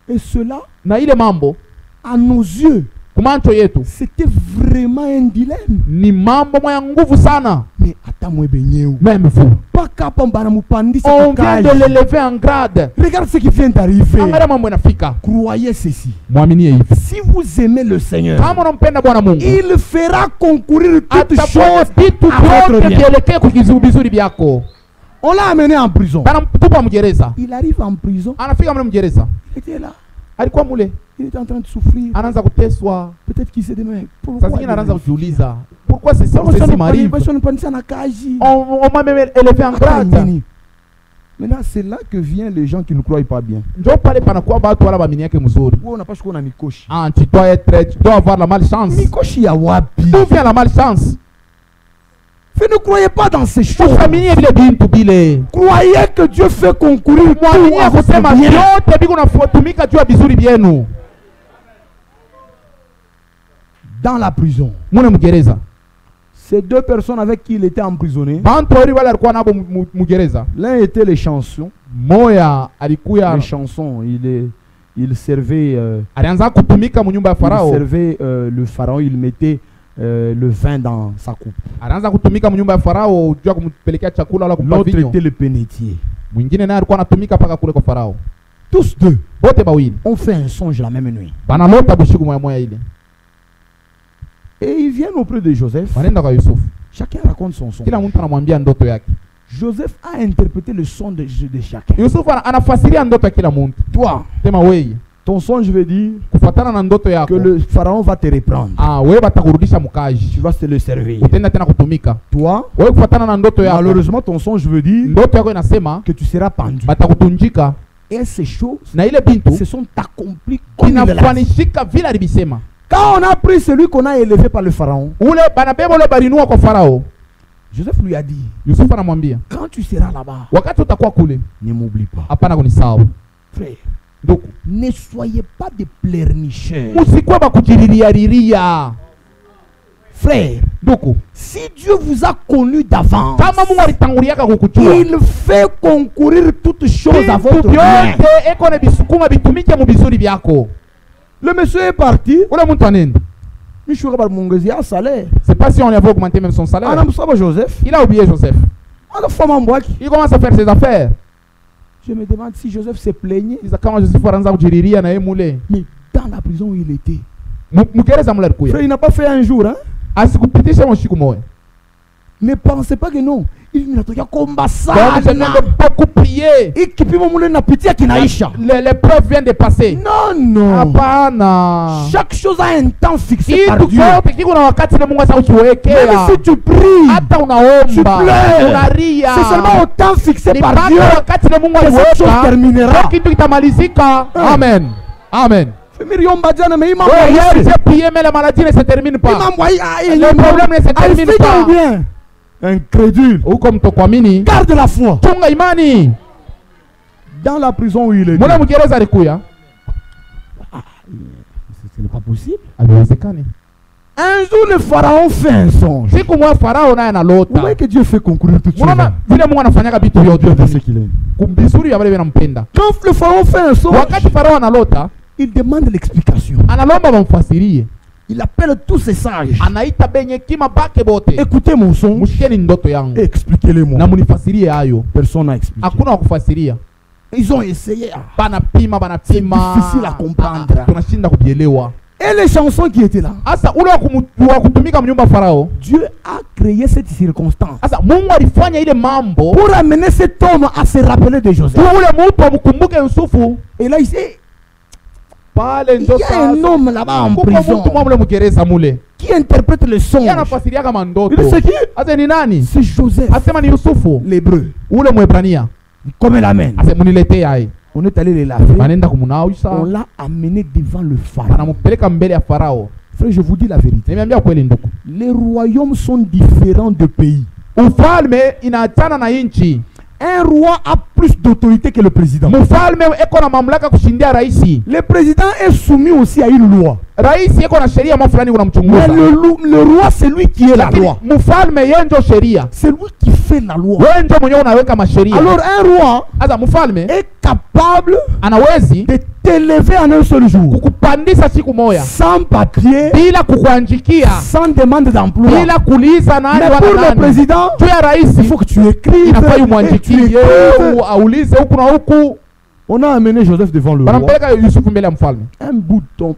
A: Et cela,
B: Na ile mambo
A: à nos yeux,
B: kumancho yetu
A: c'était vraiment un dilemme.
B: ni mambo moya nguvu sana.
A: Mais attends-moi, beignet.
B: Même vous.
A: Pas capable de m'upandi.
B: On vient de l'élever en grade.
A: Regarde ce qui vient d'arriver.
B: Angalia mambo yanafika.
A: Croyez ceci.
B: Mwaminie hivi.
A: Si vous aimez le Seigneur,
B: Kama unampenda Bwana Mungu,
A: il fera concourir toutes
B: atafanya
A: choses
B: vitu
A: à votre
B: vyote
A: bien.
B: vielekee kukizu bizuri byako.
A: On l'a amené en prison.
B: Banamtupa mgereza.
A: Il arrive en prison.
B: Anafika mle mgereza.
A: Il était là.
B: Alikuwa mule.
A: Il était en train de souffrir.
B: Anaanza kuteswa.
A: Peut-être qu'il s'est dit, mais
B: Sasa
A: pourquoi
B: zingine anaanza
A: il
B: kujiuliza, pourquoi c'est ça
A: Pourquoi ça
B: ceci
A: nous
B: m'arrive?
A: m'arrive?
B: On m'a même élevé en grade.
A: Maintenant, c'est là que viennent les gens qui ne croient pas bien.
B: Njoo pale panakuwa watu wala baamini yake mzuri.
A: On n'a pas choisi na mikoshi.
B: Ah, tu dois avoir la malchance.
A: Mikoshi ya wapi?
B: D'où vient la malchance?
A: Vous ne croyez pas dans ces choses.
B: Tusamini vile bintu bile.
A: Croyez que Dieu fait concourir tout
B: Mwamini
A: à votre
B: kusema
A: bien.
B: vyote biko nafuatumika juu ya bizuri byenu.
A: Dans la prison,
B: Mune mgereza.
A: ces deux personnes avec qui il était emprisonné,
B: Bantu wali wale alikuwa nabo mgereza.
A: l'un était les chansons.
B: Moya alikuya
A: Les chansons, il servait,
B: alianza kutumika mu nyumba ya
A: il
B: Farao.
A: servait le pharaon, il mettait le vin dans sa coupe.
B: Alianza kutumika mu nyumba ya Farao juu ya kumpelekea chakula wala kumpa
A: L'autre
B: vinyo.
A: était le pénétier.
B: Mwingine naye alikuwa anatumika paka kule kwa Farao.
A: Tous deux
B: Bote bawili
A: ont fait un songe la même nuit.
B: banalota bushiku moya moya ile.
A: Et ils viennent auprès de Joseph.
B: Wanaenda kwa Yusufu.
A: Chacun raconte son son.
B: Kila mtu anamwambia ndoto yake.
A: Joseph a interprété le son de chacun.
B: Yusufu anafasiria ndoto ya kila mtu.
A: Toi,
B: Sema wewe,
A: ton songe veut dire
B: kufuatana na ndoto
A: que
B: yako.
A: le pharaon va te reprendre.
B: Ah, wewe batakurudisha
A: Tu
B: mkaji.
A: vas te le servir.
B: Utaenda tena kutumika.
A: Toi,
B: Wewe kufuatana na ndoto yako.
A: malheureusement, ton songe veut dire
B: Ndoto yako inasema
A: que tu seras pendu.
B: batakutunjika
A: Et ces choses
B: na ile bintu
A: se sont accomplies comme il l'a dit.
B: inafanishika vile alibisema.
A: Quand on a pris celui qu'on a élevé par le pharaon,
B: Ule banabeba ule barinua kwa Farao.
A: Joseph lui a dit,
B: Yusufu anamwambia,
A: quand tu seras là-bas,
B: wakati utakuwa kule,
A: ne m'oublie pas.
B: hapana kunisahau.
A: Frère,
B: Ndugu,
A: ne soyez pas des pleurnicheurs.
B: usikuwe bakujiririariria.
A: Frère,
B: Ndugu,
A: si Dieu vous a connu d'avance,
B: kama Mungu alitanguliaka kukujua,
A: il fait concourir toutes choses à
B: vitu
A: votre bien.
B: vyote eko na bisukuma bitumike mu bizuri byako.
A: Le monsieur est parti.
B: Ule mtu anenda.
A: Michou Rabar Mongezi a salaire.
B: C'est pas si on lui avait augmenté même son salaire.
A: Anam Saba Joseph.
B: Il a oublié Joseph.
A: On a fait un boaki.
B: Il commence à faire ses affaires.
A: Je me demande si Joseph se plaignait.
B: Il dit comment Joseph aranza kujiriria na yeye mule.
A: Mais dans la prison où il était,
B: Mugereza mule alikuya.
A: frère, il n'a pas fait un jour, hein?
B: Asikupitisha mshiku moyo.
A: Ne pensez pas que non. Il n'a pas combat ça.
B: Donc je viens de beaucoup prier.
A: Ikipimo mule na pitia kinaisha.
B: L'épreuve vient de passer.
A: Non, non.
B: Hapana.
A: Chaque chose a un temps fixé par
B: Kitu
A: Dieu.
B: chote kiko na wakati na Mungu
A: Même
B: asaukiwekea.
A: si tu pries,
B: Hata
A: tu
B: unaomba,
A: pleures,
B: unalia.
A: c'est seulement au temps fixé
B: Ni
A: par
B: mpaka
A: Dieu
B: wakati na Mungu
A: que cette chose
B: aliweka.
A: terminera.
B: Kitu kitamalizika. Amen. Amen.
A: Miriam Badiana, mais il m'a
B: Oui, hier
A: envoyé.
B: j'ai prié mais la maladie ne se termine
A: Il m'a
B: pas.
A: envoyé.
B: Le problème ne se termine pas.
A: Bien. Incrédule.
B: Huko mtokuamini,
A: Garde la foi.
B: chunga imani.
A: Dans la prison où il est.
B: Mwana mgereza alikuya.
A: Ce n'est pas possible.
B: Haiwezekani.
A: Un jour, le pharaon fait un songe.
B: Siku moja Farao naye
A: Vous
B: analota.
A: voyez que Dieu fait concourir toutes choses.
B: Unaona vile Mungu anafanyaka vitu vyote
A: Dieu de ce qu'il est.
B: kumbizuri ya wale wanampenda.
A: Quand le pharaon fait un songe,
B: Wakati Farao analota,
A: il demande l'explication.
B: analomba bamfasirie.
A: Il appelle tous ses sages.
B: Anaita benye kima bake bote.
A: Écoutez mon songe
B: Mushikeni ndoto yangu.
A: et expliquez-le-moi.
B: Na munifasirie hayo.
A: Personne n'a expliqué.
B: Hakuna wakufasiria.
A: Ils ont essayé.
B: Banapima.
A: C'est difficile à comprendre.
B: Tunashinda kubielewa.
A: Et les chansons qui étaient là,
B: Asa ule wa kutumika mnyumba Farao.
A: Dieu a créé cette circonstance
B: Asa Mungu alifanya ile mambo
A: pour amener cet homme à se rappeler de Joseph.
B: ule mtu amkumbuke Yusufu.
A: Et là, il sait,
B: Pale
A: il
B: ndo
A: y a un homme là-bas en
B: kuko
A: prison
B: mtu mwa mgereza mule.
A: qui interprète le songe.
B: Yeye anafasiria kama
A: Il
B: ndoto.
A: dit, c'est qui?
B: Asa ni nani?
A: C'est Joseph,
B: Asema ni Yusufu.
A: l'hébreu.
B: Ule Mwebrania.
A: Comme il l'amène.
B: Asa muniletee yeye.
A: On est allé les laver.
B: Banenda kumunawisha.
A: On l'a amené devant le pharaon.
B: Banamupeleka mbele ya Farao.
A: Frère, je vous dis la vérité.
B: Nimeambia kweli ndugu.
A: Les royaumes sont différents de pays.
B: Ufalme inaachana na inchi.
A: Un roi a plus d'autorité que le président.
B: Mfalme eko na mamlaka kushindia raisi.
A: Le président est soumis aussi à une loi.
B: Raisi eko na sheria fulani
A: Mais
B: kunamchunguza.
A: le roi, c'est lui qui est la
B: Lakini
A: loi.
B: mfalme yeye ndio sheria.
A: C'est lui qui fait la loi.
B: Wewe ndio mwenyewe unaweka masheria.
A: Alors un roi
B: Sasa mfalme
A: est capable
B: anawezi
A: de t'élever en un seul jour.
B: kukupandisha siku moja
A: Sans papier,
B: bila kukuanjikia,
A: sans demande d'emploi.
B: bila kuuliza nani
A: Mais pour
B: wala
A: le
B: nani.
A: président,
B: Tu ya
A: il
B: raisi
A: faut que tu écrives.
B: inafaa
A: Et tu
B: umwanjikie
A: écrives.
B: aulize huku na huku.
A: On a amené Joseph devant le roi.
B: Banampeleka Yusufu mbele ya mfalme.
A: Un bouton,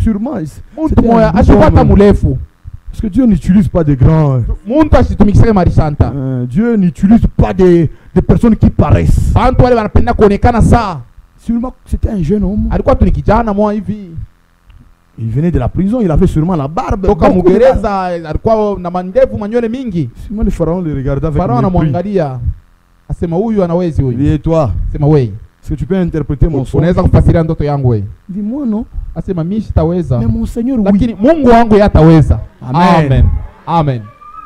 A: sûrement.
B: Mtu
A: C'était
B: moya
A: un bouton,
B: ashipata murefu.
A: Parce que Dieu n'utilise pas des grands.
B: Muntu asitumikisake marishanta.
A: Dieu n'utilise pas des personnes qui paraissent.
B: Bantu wale wanapenda kuonekana saa.
A: Sûrement, c'était un jeune homme.
B: Alikuwa tu ni kijana mwa hivi.
A: Il venait de la prison, il avait sûrement la barbe.
B: Toka
A: beaucoup de barbe.
B: Mugereza alikuwa na mandevu manywele mingi.
A: Sûrement le pharaon le regardait avec
B: Farao
A: mépris.
B: anamwangalia. Asema huyu anawezi
A: Il
B: huyu.
A: dit, et toi,
B: Asema wewe.
A: est-ce que tu peux interpréter mon songe?
B: Unaweza kufasiria ndoto yangu wewe?
A: Dis-moi non.
B: Asema mimi sitaweza.
A: Mais mon Seigneur, oui.
B: Lakini Mungu wangu yataweza.
A: Amen.
B: Amen. Amen.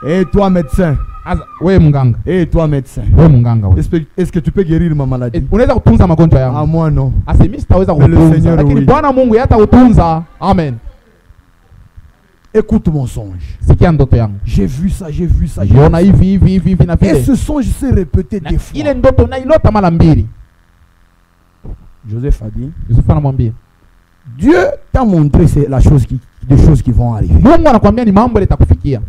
A: Et toi, médecin.
B: Asa wewe mganga.
A: Et toi, médecin.
B: Wewe mganga wewe.
A: Est-ce que tu peux guérir ma maladie?
B: Unaweza kutunza magonjwa
A: Ah,
B: yangu?
A: moi non.
B: Asema mimi sitaweza
A: Le
B: kutunza.
A: Seigneur,
B: Lakini
A: oui.
B: Bwana Mungu yatautunza. Amen.
A: Écoute mon songe.
B: Sikia ndoto yangu.
A: J'ai vu ça, j'ai vu ça. j'ai
B: Jiona
A: vu ça.
B: hivi na
A: Et
B: vile.
A: ce songe s'est répété
B: Na
A: des fois.
B: ile ndoto nailota mara mbili.
A: Joseph a dit,
B: Yusufu anamwambia,
A: Dieu t'a montré des choses qui vont arriver.
B: Mungu anakuambia ni mambo yatakufikia.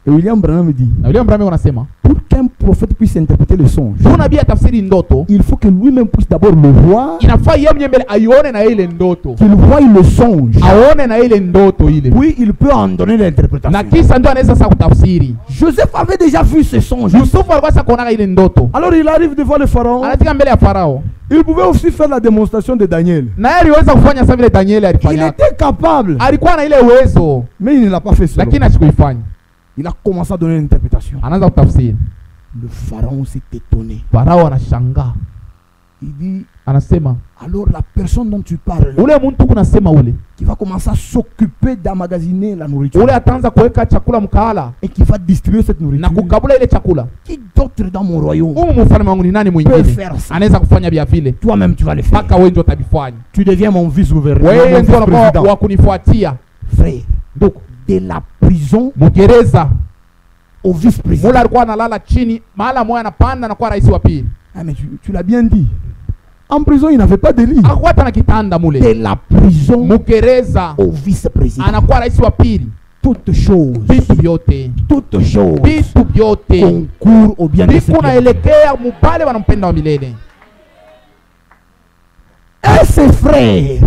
A: Et William Branham dit,
B: Na William Branham anasema,
A: pour qu'un prophète puisse interpréter le songe,
B: unabii atafsiri ndoto,
A: il faut que lui-même puisse d'abord le voir,
B: inafaa yeye mwenyewe mbele aione na ile ndoto.
A: qu'il voie le songe.
B: Aone na ile ndoto ile.
A: Puis il peut en donner
B: Na
A: l'interprétation.
B: kisha ndio anaweza sasa kutafsiri.
A: Joseph avait déjà vu ce songe.
B: Yusufu alikuwa sasa kuona ile ndoto.
A: Alors il arrive devant le pharaon.
B: Anafika mbele ya Farao.
A: Il pouvait aussi faire la démonstration de Daniel.
B: Na yeye aliweza kufanya sasa vile Danieli
A: Il
B: alifanya.
A: était capable,
B: Alikuwa na ile uwezo,
A: mais il ne l'a pas fait seul.
B: lakini asikuifanya.
A: Il a commencé à donner l'interprétation.
B: Anaanza kutafsiri.
A: Le pharaon s'est étonné.
B: Farao anashangaa.
A: Il dit,
B: Anasema,
A: alors la personne dont tu parles,
B: ule mtu kunasema ule.
A: qui va commencer à s'occuper d'emmagasiner la nourriture
B: Ule ataanza kuweka chakula mkaala
A: et qui va distribuer cette
B: na
A: nourriture,
B: kukabula ile chakula.
A: qui d'autre dans mon royaume
B: Mfalme wangu ni nani
A: peut
B: mwingine
A: faire ça?
B: anaweza kufanya vya vile?
A: Toi-même tu vas le faire.
B: Mpaka wewe ndio utabifanya.
A: Tu deviens mon vice-gouverneur,
B: Wewe
A: mon
B: ndio unakuwa
A: vice-président.
B: wa kunifuatia.
A: Frère,
B: Ndugu,
A: de la prison
B: Mgereza
A: au vice-président.
B: mula alikuwa analala chini, mahala moja anapanda na kuwa rais wa pili.
A: Ah mais tu l'as bien dit. En prison, il n'avait pas de lit.
B: Hakuwa hata na kitanda mule.
A: De la prison
B: Mgereza
A: au vice-président.
B: anakuwa rais wa pili.
A: Toute chose,
B: Vitu vyote,
A: toute chose
B: vitu vyote
A: concourt au bien de
B: viko
A: ceux qui
B: naelekea mubale wanampenda wa milele.
A: et ses frères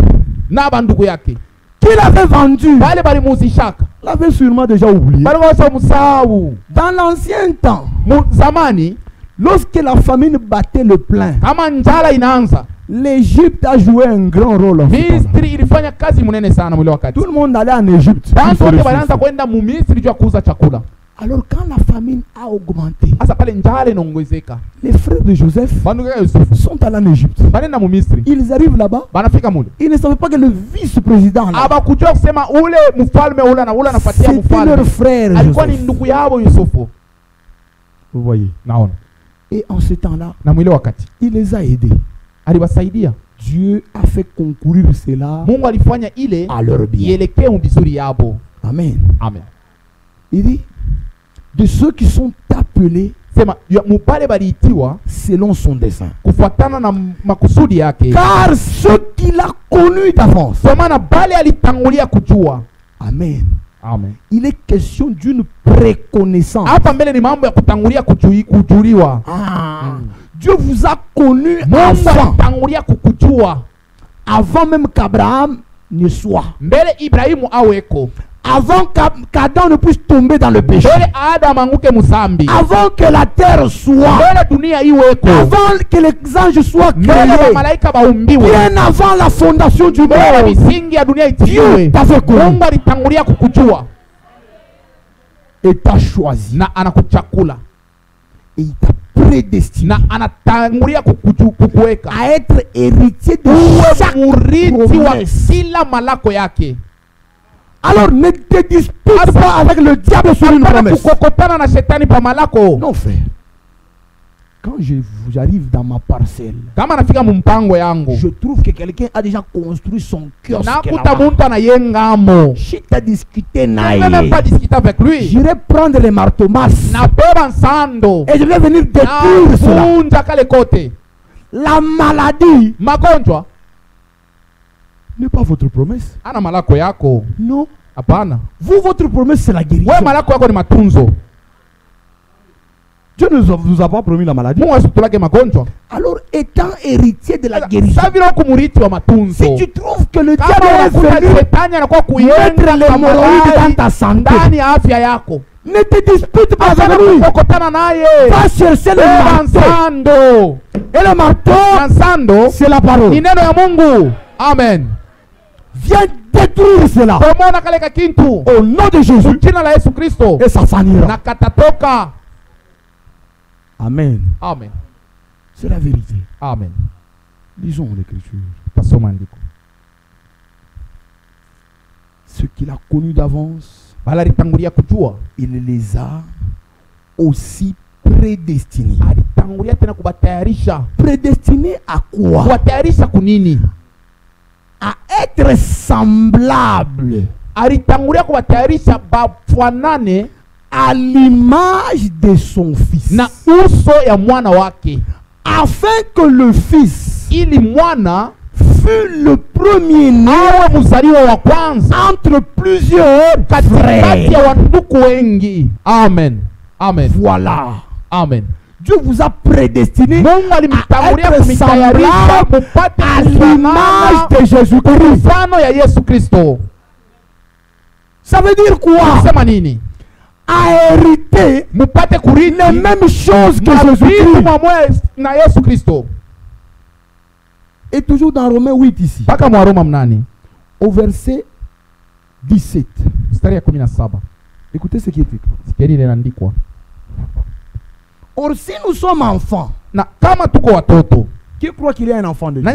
B: Na bandugu yake
A: qu'il avait vendu
B: bale balimuuzishaka,
A: l'avaient sûrement déjà oublié.
B: bali wasa musahau.
A: Dans l'ancien temps,
B: Zamani
A: lorsque la famine battait le plein,
B: kama njala inaanza,
A: l'Égypte a joué un grand rôle en ce temps-là.
B: Misri ilifanya kazi munene sana mwile wakati.
A: Tout le monde allait en Égypte.
B: Bantu wote
A: Pour se
B: walianza
A: ressourcer.
B: kwenda mu Misri juu ya kuuza chakula.
A: Alors quand la famine a augmenté,
B: Sasa pale njala inaongezeka,
A: les frères de Joseph
B: bandugu ya Yusufu
A: sont allés en Égypte.
B: banenda mu Misri,
A: Ils arrivent là-bas,
B: banafika mule,
A: ils ne savaient pas que le vice-président là,
B: abakujua kusema ule mfalme ule na ule anafuatia
A: c'était
B: mfalme
A: leur frère
B: alikuwa ni
A: Joseph.
B: ndugu yao Yusufu.
A: Vous voyez.
B: Naona
A: Et en ce temps-là,
B: na mwile wakati
A: il les a aidés.
B: aliwasaidia.
A: Dieu a fait concourir cela
B: Mungu alifanya ile
A: à leur bien.
B: ielekee mbizuri yabo.
A: Amen.
B: Amen.
A: Il dit, de ceux qui sont appelés
B: sema mubale baliitiwa
A: selon son dessein.
B: kufuatana na makusudi yake.
A: Car ce qu'il a connu d'avance.
B: Kwa maana bale alitangulia kujua.
A: Amen.
B: Amen.
A: Il est question d'une préconnaissance.
B: Hapa mbele ni mambo ya kutangulia kujuliwa.
A: Dieu vous a connu avant même qu'Abraham ne soit.
B: Mbele Ibrahimu aweko.
A: Avant qu'Adam ne puisse tomber dans le péché.
B: Avant
A: que la terre soit. Avant que les anges soient créés. Bien avant la fondation du monde. Dieu t'avait connu. Et t'a choisi. Et il t'a prédestiné à être héritier de chaque promesse. Alors ne te dispute pas avec le diable sur une promesse. Non frère. Quand j'arrive dans ma parcelle, je trouve que quelqu'un a déjà construit son kiosque là-bas. Si tu as discuté avec lui, j'irai prendre les marteaux-masses et je vais venir détruire cela. La maladie n'est pas votre promesse. Non. Vous, votre promesse, c'est la guérison. Dieu ne nous a pas promis la maladie. Alors, étant héritier de la guérison, si tu trouves que le diable est venu mettre l'hémorroïde dans ta santé, ne te dispute pas avec lui. Va chercher le marteau. Et le marteau, c'est la parole.
B: Amen.
A: Viens détruire cela. Au nom de Jésus. Et ça s'anira. Amen.
B: Amen.
A: C'est la vérité.
B: Amen.
A: Lisons l'écriture. Ce qu'il a connu d'avance, il les a aussi prédestinés. Prédestinés à quoi? À être semblable à l'image de son fils, afin que le fils fût le premier-né entre plusieurs frères.
B: Amen. Amen.
A: Voilà.
B: Amen.
A: Dieu vous a prédestiné à être semblable à l'image de Jésus-Christ. Ça veut dire quoi? À hériter les mêmes choses que Jésus-Christ. Et toujours dans Romains 8 ici, au verset 17. Écoutez ce qui est écrit. Or si nous sommes enfants, qui croit qu'il y a un enfant de Dieu?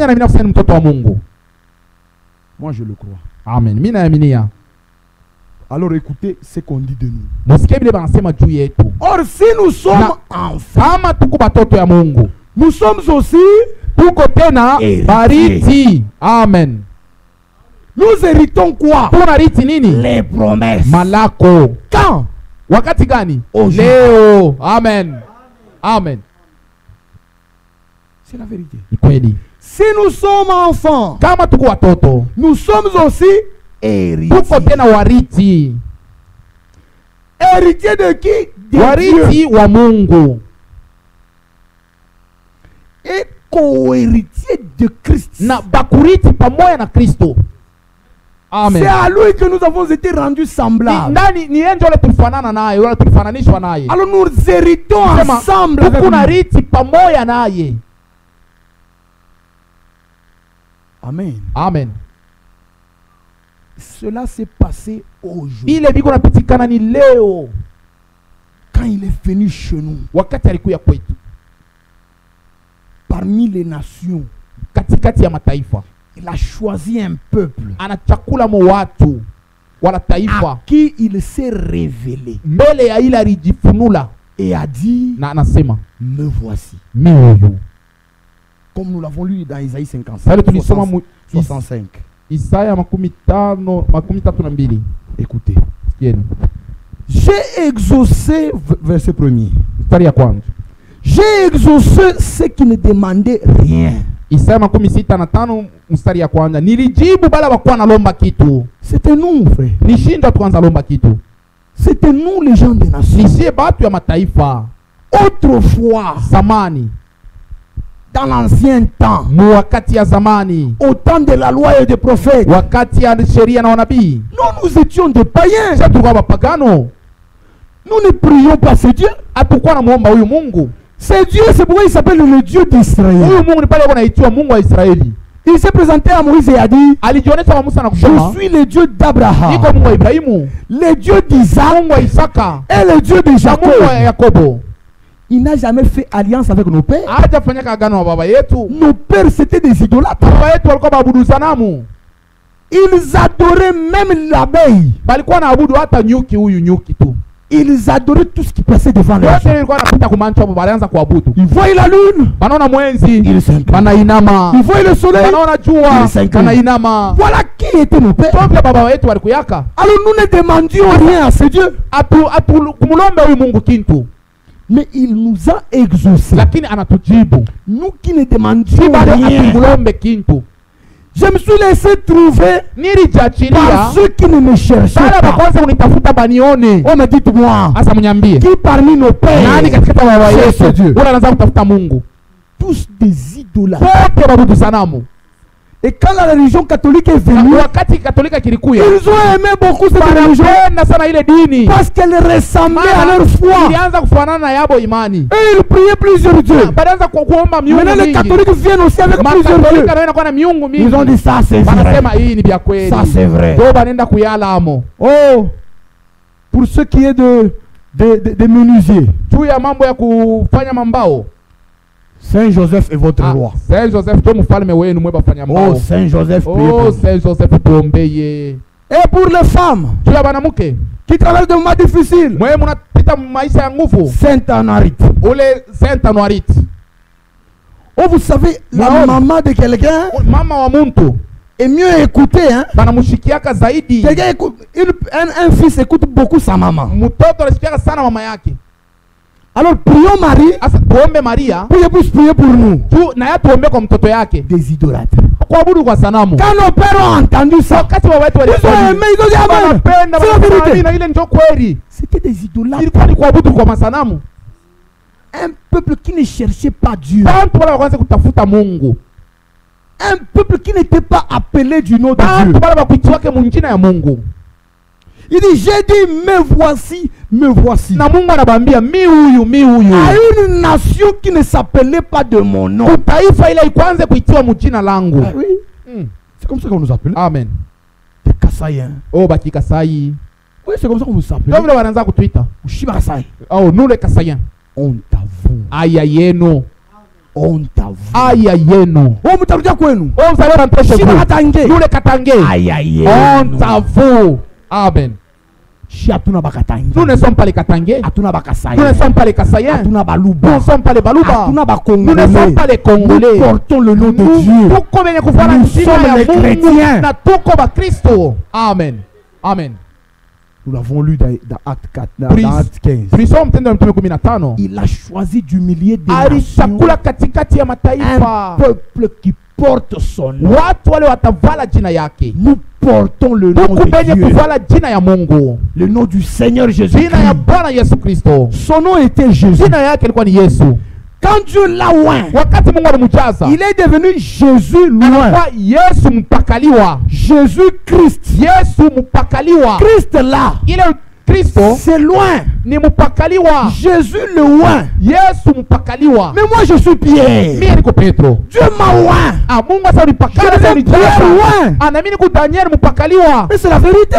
A: Moi je le crois.
B: Amen.
A: Alors écoutez ce qu'on dit de nous. Or si nous sommes enfants, nous sommes aussi héritiers.
B: Amen.
A: Nous héritons quoi? Les promesses. Quand?
B: Leo. Amen. Amen.
A: C'est la vérité.
B: Si nous sommes enfants,
A: nous sommes aussi héritiers. Héritiers de qui? De Dieu. Et co-héritier de Christ. C'est à lui que nous avons été rendus semblables. Alors nous héritons ensemble avec lui. Amen.
B: Amen.
A: Cela s'est passé aujourd'hui. Quand il est venu chez nous, parmi les nations, il a choisi un peuple à qui il s'est révélé et a dit, me voici. Comme nous l'avons lu dans Isaïe 65. Écoutez. J'ai exaucé, verset 1er. J'ai exaucé ceux qui ne demandaient rien.
B: Isaya 65 mstari ya kwanza, nilijibu bala wakuwa nalomba kitu.
A: C'était nous, frère.
B: Nishinda tuanza lomba kitu.
A: C'était nous les gens des nations.
B: Nisie batu ya mataifa.
A: Autrefois,
B: zamani,
A: dans l'ancien temps,
B: wakati ya zamani,
A: au temps de la loi et des prophètes,
B: wakati ya sheria na wanabii,
A: nous étions des païens.
B: Sasa tulikuwa bapagano.
A: Nous ne prions pas ce Dieu.
B: Hatukuwa namuomba huyu Mungu.
A: C'est Dieu, c'est pourquoi il s'appelle le Dieu d'Israël.
B: Huyu Mungu ni pale anaitwa Mungu wa Israeli.
A: Il s'est présenté à Moïse et a dit,
B: alijionyesha kwa Musa na kusema,
A: je suis le Dieu d'Abraham,
B: niko Mungu wa Ibrahimu,
A: le Dieu d'Isaac,
B: Mungu wa Isaka,
A: et le Dieu de Jacob.
B: Mungu wa Yakobo.
A: Il n'a jamais fait alliance avec nos pères.
B: Hajafanya agano na baba yetu.
A: Nos pères c'était des idolâtres.
B: Baba yetu walikuwa waabudu sanamu.
A: Ils adoraient même l'abeille.
B: Balikuwa naabudu hata nyuki, huyu nyuki tu.
A: Ils adoraient tout ce qui passait devant les
B: yeux.
A: Ils voyaient la lune. Ils
B: s'inclinaient.
A: Ils voyaient le soleil. Ils s'inclinaient. Voilà qui était nos pères. Alors nous ne demandions rien à ce Dieu. Mais il nous a exaucés. Nous qui ne demandions rien. Je me suis laissé trouver par ceux qui ne me cherchaient pas. Oh, mais dites-moi, qui parmi nos pères cherche Dieu? Tous des idolâtres. Et quand la religion catholique est venue, ils ont aimé beaucoup cette religion parce qu'elle ressemblait à leur foi. Et ils priaient plusieurs dieux. Maintenant les catholiques viennent aussi avec plusieurs dieux. Ils ont dit ça c'est vrai. Ça c'est vrai. Oh, pour ce qui est de menuisier, Saint Joseph est votre roi.
B: Saint Joseph,
A: oh, Saint Joseph,
B: oh, Saint Joseph,
A: et pour les femmes qui traversent des moments difficiles, Sainte Anarite. Oh, vous savez, la maman de quelqu'un est mieux écoutée. Hein? Un fils écoute beaucoup sa maman. Alors prions Marie. Priez pour nous. Des idolâtres. Quand nos pères ont entendu ça, ils ont aimé, ils ont dit amen. C'est la vérité. C'était des idolâtres. Un peuple qui ne cherchait pas Dieu. Un peuple qui n'était pas appelé du nom de Dieu. Il dit, j'ai dit, me voici, me voici. À une nation qui ne s'appelait pas de mon nom. Ah, oui. C'est comme ça qu'on nous appelle.
B: Amen.
A: Des Kasaïens.
B: Oh, Baki Kasaï.
A: Oui, c'est comme ça qu'on nous appelle.
B: Oh, nous les Kasaïens.
A: On t'avoue.
B: Aïe aïe non.
A: On t'avoue.
B: Aïe aïe non.
A: Oh, vous
B: allez rentrer chez vous. Nous les Katangé.
A: Aïe aïe.
B: On t'avoue. Amen.
A: Nous
B: ne sommes pas les Katangé. Nous ne sommes pas les Kasaïens. Nous ne sommes pas les Baluba. Nous ne sommes pas les Congolais.
A: Nous portons le nom de Dieu.
B: Nous
A: sommes les chrétiens.
B: Amen. Amen.
A: Nous l'avons lu dans Acte 4, dans Acte 15. Il a choisi d'humilier des nations un peuple qui porte son nom. Nous portons le nom de Dieu. Le nom du Seigneur Jésus-Christ. Son nom était Jésus. Quand Dieu l'a oint, il est devenu Jésus loin. Jésus-Christ. Christ là. C'est loin. Jésus le oint. Mais moi je suis Pierre. Dieu m'a oint. Je suis Pierre oint. Mais c'est la vérité.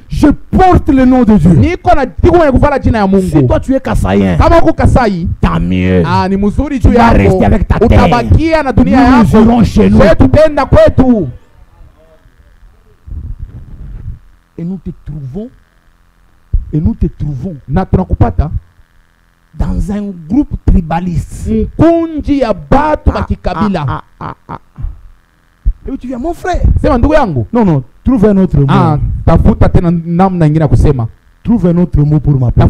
A: Je porte le nom de Dieu. Si toi tu es Kasaïen, tant mieux. Tu vas rester avec ta terre. Nous irons chez nous. Et nous te trouvons dans un groupe tribaliste. Et tu viens, mon frère. Non, trouve un autre mot. Trouve un autre mot pour ma part.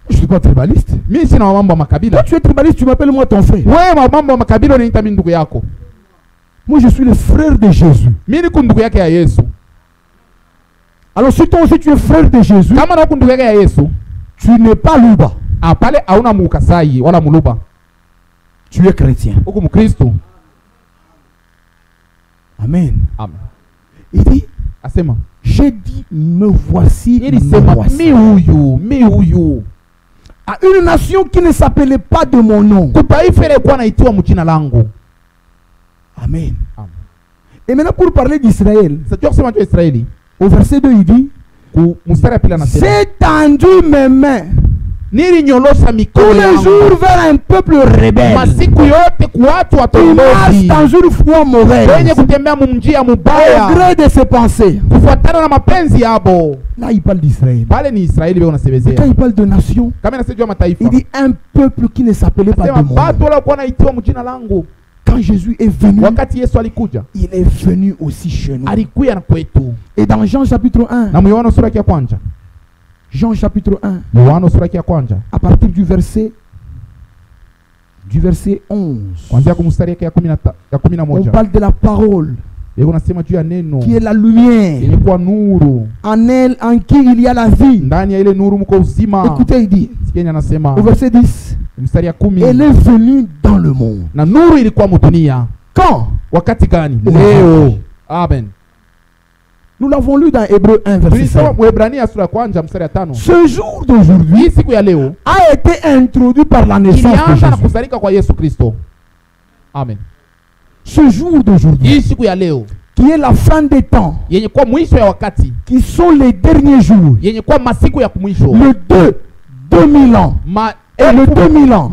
A: Je ne suis pas tribaliste. Toi, tu es tribaliste, tu m'appelles moi ton frère. Moi, je suis le frère de Jésus. Alors, si toi aussi tu es frère de Jésus, tu n'es pas louba. Tu es chrétien. Amen.
B: Amen.
A: Il dit, j'ai dit, me voici, à une nation qui ne s'appelait pas de mon nom. Amen. Et maintenant pour parler d'Israël, au verset 2 il dit, j'ai tendu mes mains tous les jours vers un peuple rebelle qui marche dans une foi mauvaise au gré de ses pensées. Là il parle d'Israël. Quand il parle de nation, il dit un peuple qui ne s'appelait pas de mon nom. Quand Jésus est venu, il est venu aussi chez nous. Et dans Jean chapitre 1, Jean chapitre 1, à partir du verset 11, on parle de la parole qui est la lumière, en elle, en qui il y a la vie. Écoutez, il dit au verset 10, elle est venue dans le monde. Quand?
B: Amen.
A: Nous l'avons lu dans Hébreux 1 verset 5. Ce jour d'aujourd'hui a été introduit par la naissance de Jésus.
B: Amen.
A: Ce jour d'aujourd'hui qui est la fin des temps, qui sont les derniers jours, le 2000 ans et le 2000 ans,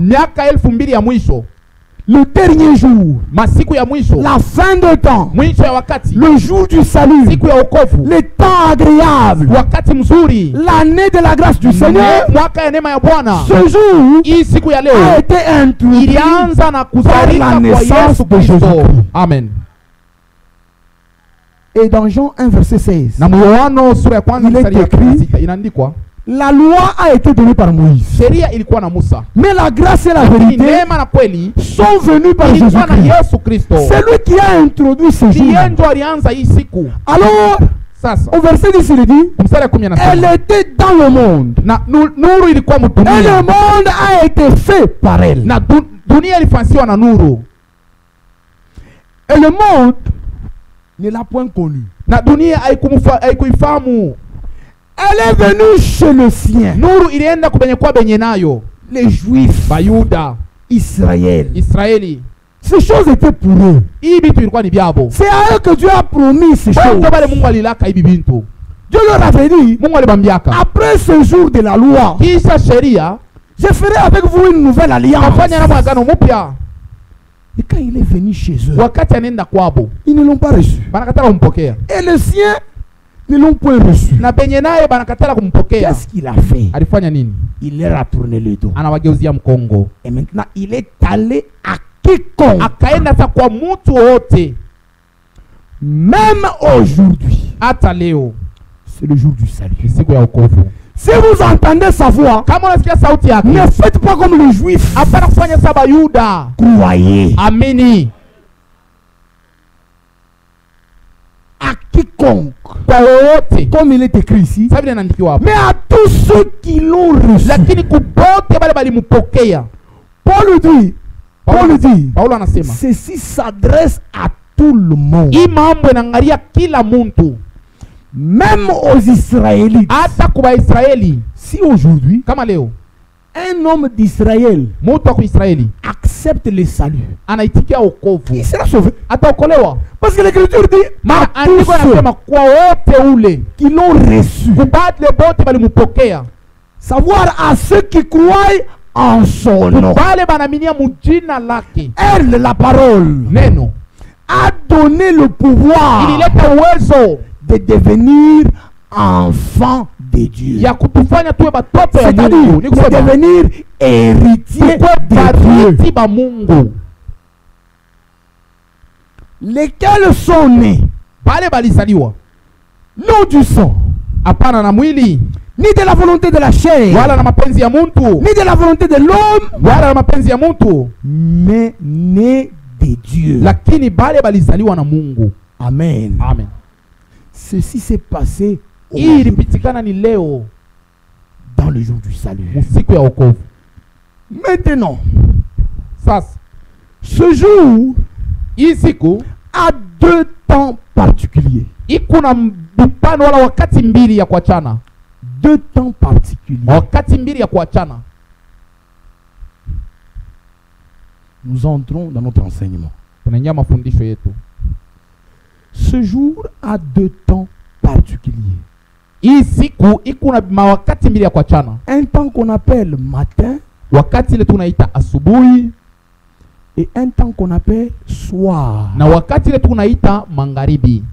A: le dernier jour, la fin de temps, le jour du salut, le temps agréable, l'année de la grâce du Seigneur, ce jour a été introduit par la naissance de Jésus.
B: Amen.
A: Et dans Jean 1 verset 16, il est écrit, la loi a été donnée par Moïse, mais la grâce et la vérité sont venues par Jésus-Christ. C'est lui qui a introduit ce jour. Alors, au verset 10, il dit, elle était dans le monde, et le monde a été fait par elle. Et le monde ne l'a point connue. Elle est venue chez le sien, les Juifs, Israël. Ces choses étaient pour eux. C'est à eux que Dieu a promis ces choses. Dieu leur avait dit, après ce jour de la loi, je ferai avec vous une nouvelle alliance. Et quand il est venu chez eux, ils ne l'ont pas reçu. Et les siens ne l'ont point reçu. Qu'est-ce qu'il a fait? Il leur a tourné le dos. Et maintenant, il est allé à quiconque. Même aujourd'hui, c'est le jour du salut. Si vous entendez sa voix, ne faites pas comme les Juifs. Croyez.
B: Amen.
A: À quiconque, comme il est écrit ici, mais à tous ceux qui l'ont reçu. Paul dit, ceci s'adresse à tout le monde, même aux Israélites. Si aujourd'hui un homme d'Israël accepte le salut, il sera sauvé. Parce que l'Écriture dit à tous ceux qui l'ont reçu, savoir à ceux qui croient en son nom. Elle, la parole, a donné le pouvoir de devenir enfant de Dieu. C'est-à-dire de devenir héritier de Dieu. Lesquels sont nés non du sang,
B: ni de la volonté de la chair,
A: wala na mapenzi ya muntu,
B: ni de la volonté de l'homme,
A: wala na mapenzi ya muntu,
B: mais né de Dieu.
A: Lakini bale balizaliwa na Mungu.
B: Amen.
A: Amen.
B: Ceci s'est passé
A: ilipitikana ni leo
B: dans le jour du salut.
A: Usiku ya wokovu.
B: Maintenant,
A: sasa
B: ce jour
A: isiku
B: a deux temps particuliers.
A: Ikuna mpano wala wakati mbili ya kuachana.
B: Deux temps particuliers.
A: Wakati mbili ya kuachana.
B: Nous entrons dans notre enseignement.
A: Tunaingia mafundisho yetu.
B: Ce jour a deux temps particuliers.
A: Isiku ikuna mawakati mbili ya kuachana.
B: Un temps qu'on appelle matin,
A: wakati ile tunaita asubuhi,
B: et un temps qu'on appelle soir,
A: na wakati ile tunaita magharibi.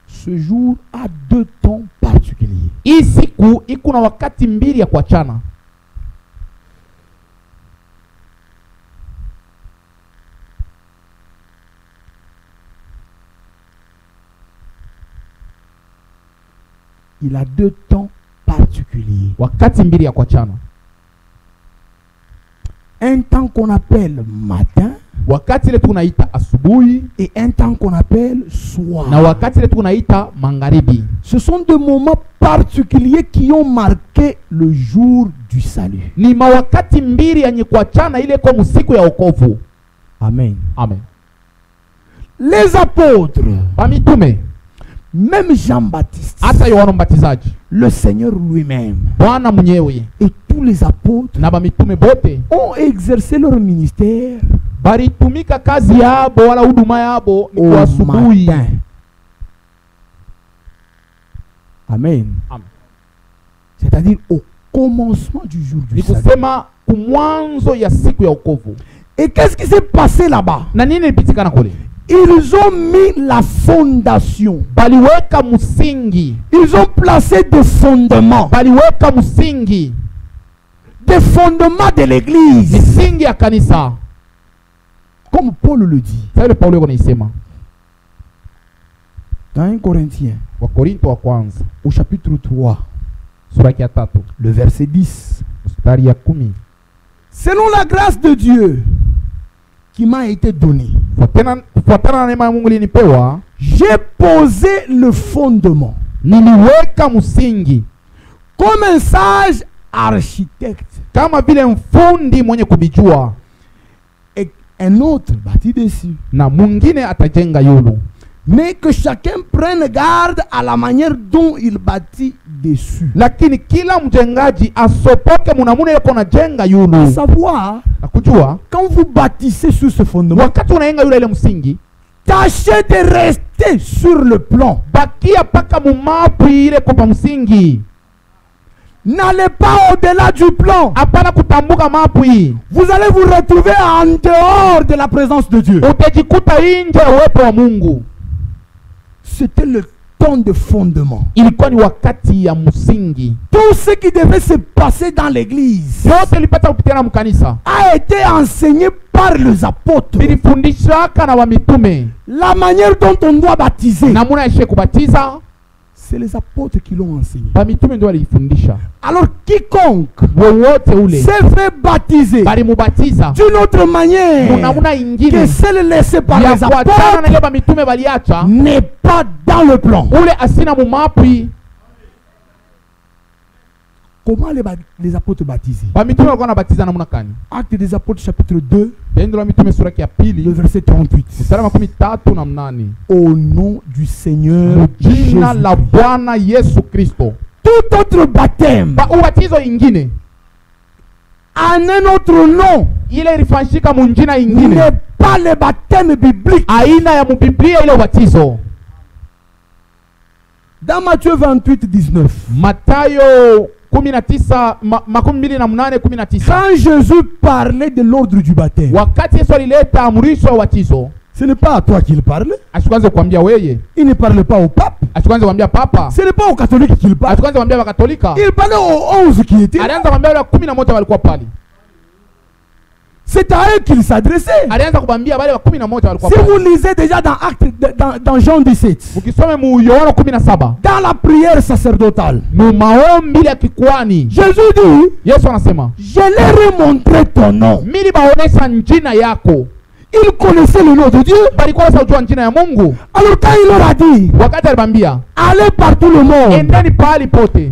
B: Ce jour a deux temps particuliers.
A: Isiku ikuna wakati mbili ya kuachana.
B: Il a deux temps particuliers.
A: Wakati mbili ya kuachana.
B: Un temps qu'on appelle matin,
A: wakati ile tunaita asubuhi,
B: et un temps qu'on appelle soir,
A: na wakati ile tunaita magharibi.
B: Ce sont des moments particuliers qui ont marqué le jour du salut.
A: Ni mawakati mbili yenye kuachana ile kwa siku ya wokovu.
B: Amen.
A: Amen.
B: Les apôtres,
A: bamitume,
B: même Jean-Baptiste,
A: hata Yohana Mbatizaji,
B: le Seigneur lui-même,
A: Bwana mwenyewe,
B: et tous les apôtres
A: na bamitume bote
B: ont exercé leur ministère
A: baritumika kazi yabo wala huduma yabo ni kwa asubuhi.
B: Amen.
A: Amen.
B: C'est-à-dire au commencement du jour du salut.
A: Kusema kumwanzo ya siku ya wokovu.
B: Et qu'est-ce qui s'est passé là-bas?
A: Na nini ilipitikana kule?
B: Ils ont mis la fondation.
A: Baliweka musingi.
B: Ils ont placé des fondements.
A: Baliweka musingi.
B: Des fondements de l'église.
A: Musingi ya kanisa.
B: Comme Paul le dit.
A: Ça le Paulo konaisema.
B: Dans 1 Corinthiens.
A: Wa Korinto wa kwanza.
B: Au chapitre 3.
A: Sura ya 3.
B: Le verset 10.
A: Mstari ya 10.
B: Selon la grâce de Dieu qui m'a été donnée, j'ai posé le fondement.
A: Niliweka musingi.
B: Comme un sage architecte.
A: Kama vile mfundi mwenye kubijua.
B: Et un autre bâtit dessus.
A: Na mwingine atajenga yulu.
B: Mais que chacun prenne garde à la manière dont il bâtit dessus.
A: Lakini kila mjengaji asopoke munamuna yako na jenga yulu.
B: À savoir,
A: nakujua,
B: quand vous bâtissez sur ce fondement,
A: wakati unajenga yule ile msingi,
B: tâchez de rester sur le plan.
A: Bakia paka mumapu ile kwa msingi.
B: N'allez pas au-delà du plan.
A: Apana kutambuka mapu.
B: Vous allez vous retrouver en dehors de la présence de Dieu.
A: Utajikuta nje ya uwepo wa Mungu.
B: C'était le temps de fondement.
A: Ilikuwa ni wakati ya msingi.
B: Tout ce qui devait se passer dans l'église
A: yote ilipata kupitia mkanisa
B: a été enseigné par les apôtres.
A: Ilifundishwa na wamitume.
B: La manière dont on doit baptiser,
A: namuna ya kubatiza,
B: c'est les apôtres qui l'ont enseigné.
A: Wamitume ndio walifundisha.
B: Alors quiconque
A: wowote ule
B: s'est fait baptiser
A: balimubatiza
B: d'une autre manière
A: namuna ingine
B: que celle laissée par les apôtres n'est pas dans le plan.
A: Ule asina mumapi.
B: Comment les apôtres baptisaient?
A: Wamitume walikuwa baptiza namuna kani?
B: Actes des apôtres chapitre 2,
A: le
B: verset 38. Au nom du Seigneur Jésus. Tout autre baptême en un autre nom n'est pas le baptême biblique. Dans Matthieu 28, 19. Quand Jésus parlait de l'ordre du baptême, ce n'est pas à toi qu'il parle. Il ne parlait pas au pape. Ce n'est pas aux catholiques qu'il parle. Il parlait aux 11 qui étaient là. C'est à eux qu'il s'adressait. Si vous lisez déjà dans Jean 17, dans la prière sacerdotale, Jésus dit, je leur ai montré ton nom. Il connaissait le nom de Dieu. Alors quand il leur a dit, allez partout le monde,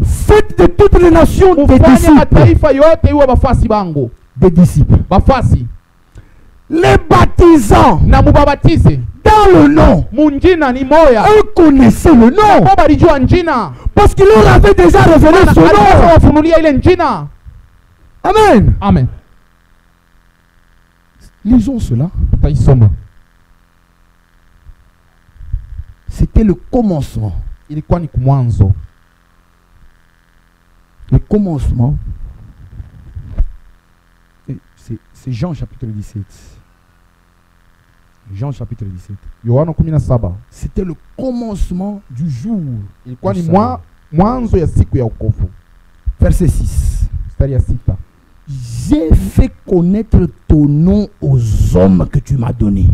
B: faites de toutes les nations des disciples. Les baptisants dans le nom. Eux connaissaient le nom parce qu'il leur avait déjà révélé ce nom. Amen.
A: Amen.
B: Lisons cela. C'était le commencement. Le commencement. C'est Jean chapitre 17. Jean chapitre 17. C'était le commencement du jour. Verset 6. J'ai fait connaître ton nom aux hommes que tu m'as donnés.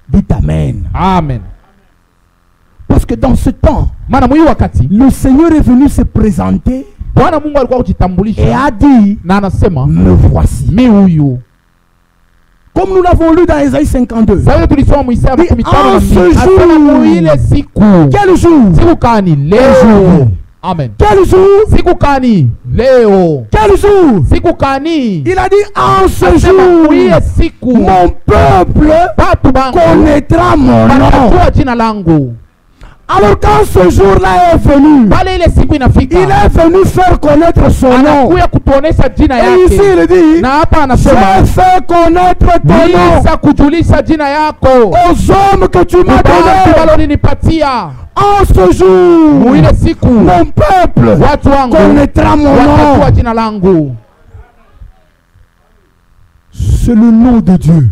B: Dites Amen.
A: Amen.
B: Parce que dans ce temps, le Seigneur est venu se présenter et a dit, me voici. Comme nous l'avons lu dans Ésaïe 52. En ce jour, quel jour?
A: Amen.
B: Quel jour?
A: Léo.
B: Quel jour? Il a dit en ce jour, mon peuple connaîtra mon nom. Alors quand ce jour-là est venu, il est venu faire connaître son nom. Et ici il dit, j'ai fait connaître ton nom aux hommes que tu m'as donnés. En ce jour, mon peuple connaîtra mon nom. C'est le nom de Dieu.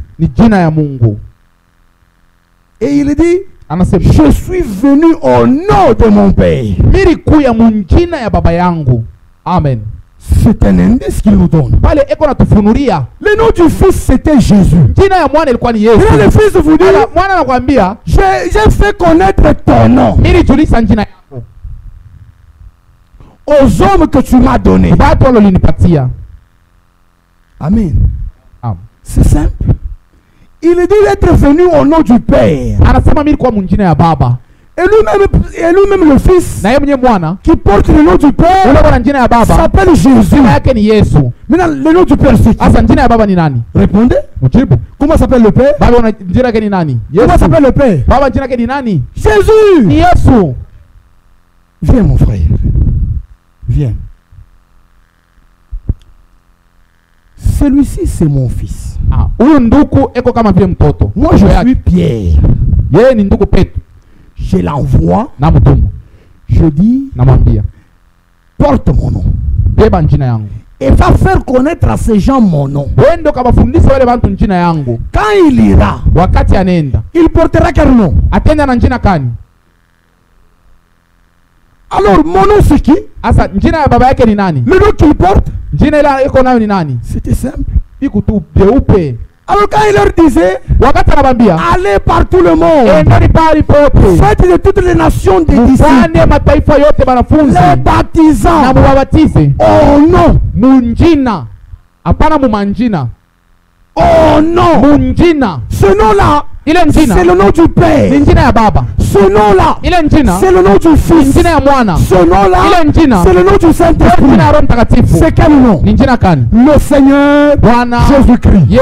B: Et il dit, je suis venu au nom de mon Père.
A: Amen.
B: C'est un indice qu'il nous donne. Le nom du Fils, c'était Jésus. Et là, le Fils vous dit, j'ai fait connaître ton nom aux hommes que tu m'as donnés. Amen. C'est simple. Il dit d'être venu au nom du Père. Et lui-même le Fils qui porte le nom du Père s'appelle Jésus. Maintenant le nom du Père c'est qui? Répondez. Comment s'appelle le Père? Comment s'appelle le Père? Jésus. Viens mon frère. Viens. Celui-ci c'est mon fils. Moi je suis Pierre. Je l'envoie. Je dis, porte mon nom. Et va faire connaître à ces gens mon nom. Quand il ira, il portera quel nom? Alors mon nom c'est qui? Le nom qu'il porte? C'était simple. Alors quand il leur disait, allez par tout le monde, faites de toutes les nations des disciples, les baptisants au nom, oh non, ce nom-là, c'est le nom du Père. Ce nom-là, c'est le nom du Fils. Ce nom-là, c'est le nom du Saint-Esprit. C'est quel nom? Le Seigneur Jésus-Christ.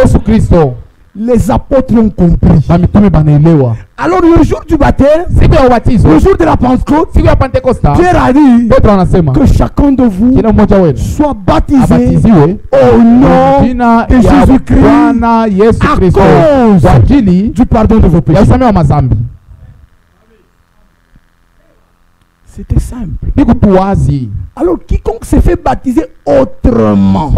B: Les apôtres ont compris. Alors le jour du baptême, le jour de la Pentecôte, Pierre a dit que chacun de vous soit baptisé au nom de Jésus-Christ à cause du pardon de vos péchés. C'était simple. Alors quiconque s'est fait baptiser autrement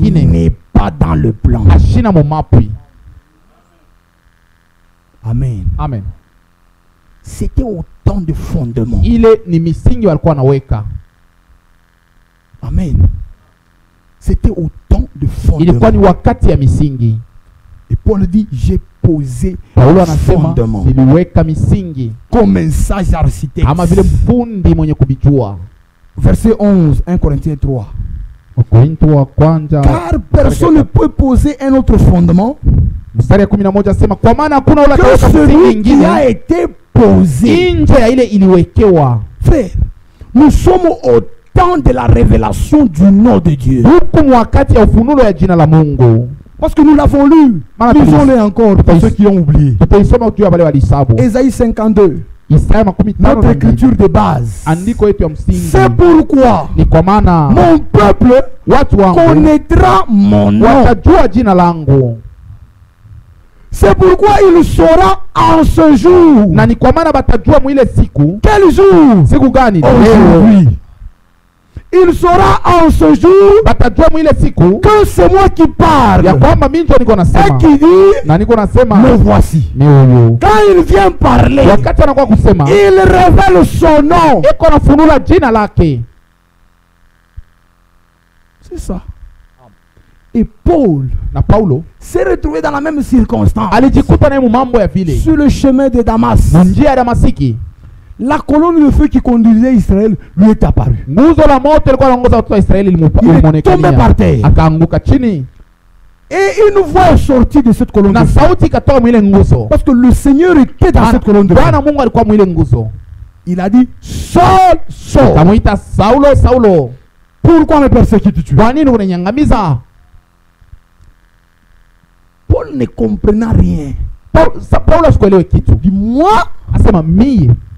B: n'est pas dans le plan. Amen.
A: Amen.
B: C'était autant de fondements. Amen. C'était au temps de
A: ilikuwa ni wakati ya misingi.
B: Et Paul dit, j'ai posé
A: Paulo anasema
B: fondement
A: niliweka misingi
B: comme un sage architecte.
A: Kama vile mfundi mwenye kubijua.
B: Verset 11, 1 Corinthiens 3. Car personne ne peut poser un autre fondement
A: mstari ya 11 asema kwa maana hakuna ule
B: que celui qui a été posé
A: nje ya ile iliwekewa.
B: Frère, nous sommes au temps de la révélation du nom de Dieu.
A: Huku wakati ya ufunulo ya jina la Mungu.
B: Parce que nous l'avons lu. Lisons-le encore pour ceux qui ont oublié.
A: Ésaïe
B: 52. Notre écriture de base. C'est pourquoi mon peuple connaîtra mon nom. C'est pourquoi il saura en ce jour. Quel jour? Aujourd'hui. Il saura en ce jour que c'est moi qui parle et qui dit me voici. Quand il vient parler, il révèle son nom. C'est ça. Et Paul s'est retrouvé dans la même circonstance sur le chemin de Damas. La colonne de feu qui conduisait Israël lui est apparue. Il est tombé par terre. Et une voix est sortie de cette colonne de feu. Parce que le Seigneur était dans cette colonne de feu. Il a dit, Saul, Saul, pourquoi me persécutes-tu? Paul ne comprenait rien. Dis-moi,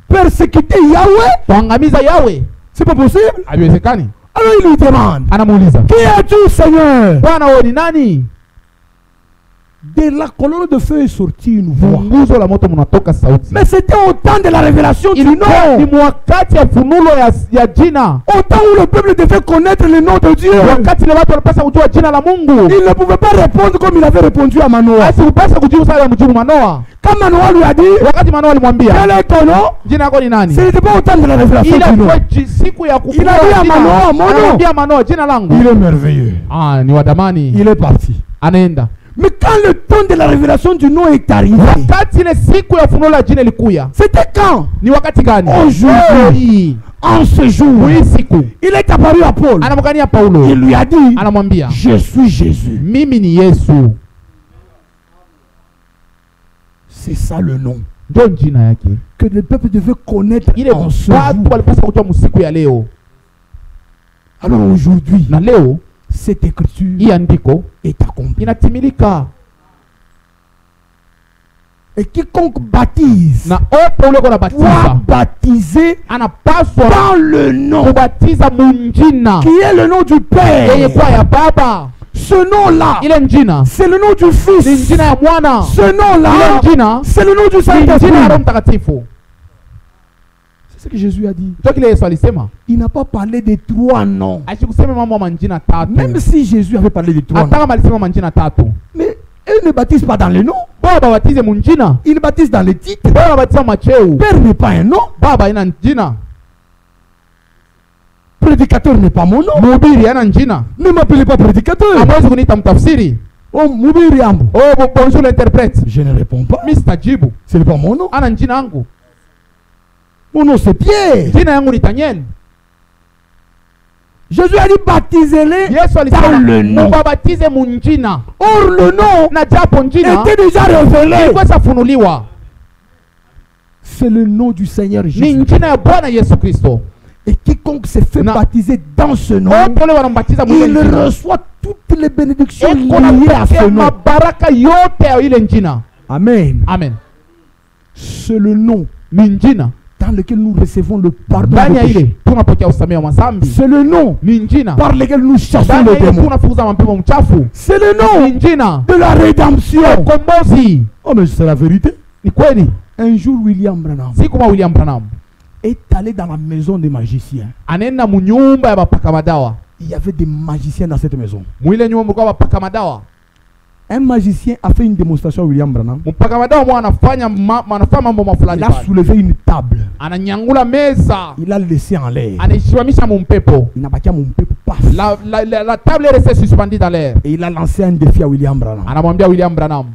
B: persécuter Yahweh, c'est pas possible. Alors il lui demande, qui es-tu, Seigneur? De la colonne de feu est sortie une voix. Mais c'était au temps de la révélation du nom. Au temps où le peuple devait connaître le nom de Dieu. Il ne pouvait pas répondre comme il avait répondu à Manoah. Quand Manoah lui a dit, quel est ton nom? Ce n'était pas au temps de la révélation du nom. Il a dit à Manoah, mon nom, il est merveilleux. Il est parti. Mais quand le temps de la révélation du nom est arrivé, c'était quand? Aujourd'hui, en ce jour, il est apparu à Paul. Il lui a dit, je suis Jésus. C'est ça le nom que le peuple devait connaître en ce jour. Alors aujourd'hui, cette écriture est accomplie. Et quiconque baptise doit baptiser dans le nom qui est le nom du Père. Ce nom-là, c'est le nom du Fils. Ce nom-là, c'est le nom du Saint-Esprit. C'est ce que Jésus a dit. Il n'a pas parlé des trois noms. Même si Jésus avait parlé des trois noms. Mais il ne baptise pas dans les noms. Il baptise dans les titres. Père n'est pas un nom. Prédicateur n'est pas mon nom. Ne m'appelez pas prédicateur. Oh, Mubiri Ambo.
A: Oh, bonjour l'interprète.
B: Je ne réponds pas. Ce n'est pas mon nom. Mon nom c'est Pierre. Jésus a dit baptisez-les dans le nom. Or le nom était déjà révélé. C'est le nom du Seigneur Jésus. Et quiconque s'est fait baptiser dans ce nom, il reçoit toutes les bénédictions liées à ce nom. Amen.
A: Amen.
B: C'est le nom dans lequel nous recevons le pardon de péché. C'est le nom par lequel nous chassons les démons. C'est le nom de la rédemption. Oh mais c'est la vérité. Un jour William Branham est allé dans la maison des magiciens. Il y avait des magiciens dans cette maison. Un magicien a fait une démonstration à William Branham. Il a soulevé une table. Il a laissé en l'air. Il n'a pas qu'à mon peuple paf.
A: La table est restée suspendue dans l'air.
B: Et il a lancé un défi à William Branham.
A: Anamwambia William Branham,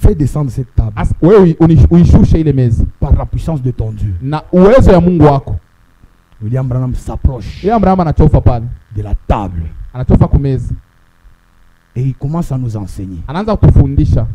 B: fais descendre cette table
A: wewe uishushe ile meza
B: par la puissance de ton Dieu.
A: Na uwezo ya Mungu wako.
B: William Branham s'approche
A: William Branham anachofa pale
B: de la table.
A: Anachofa kumeza.
B: Et il commence à nous enseigner.
A: Anaanza kutufundisha.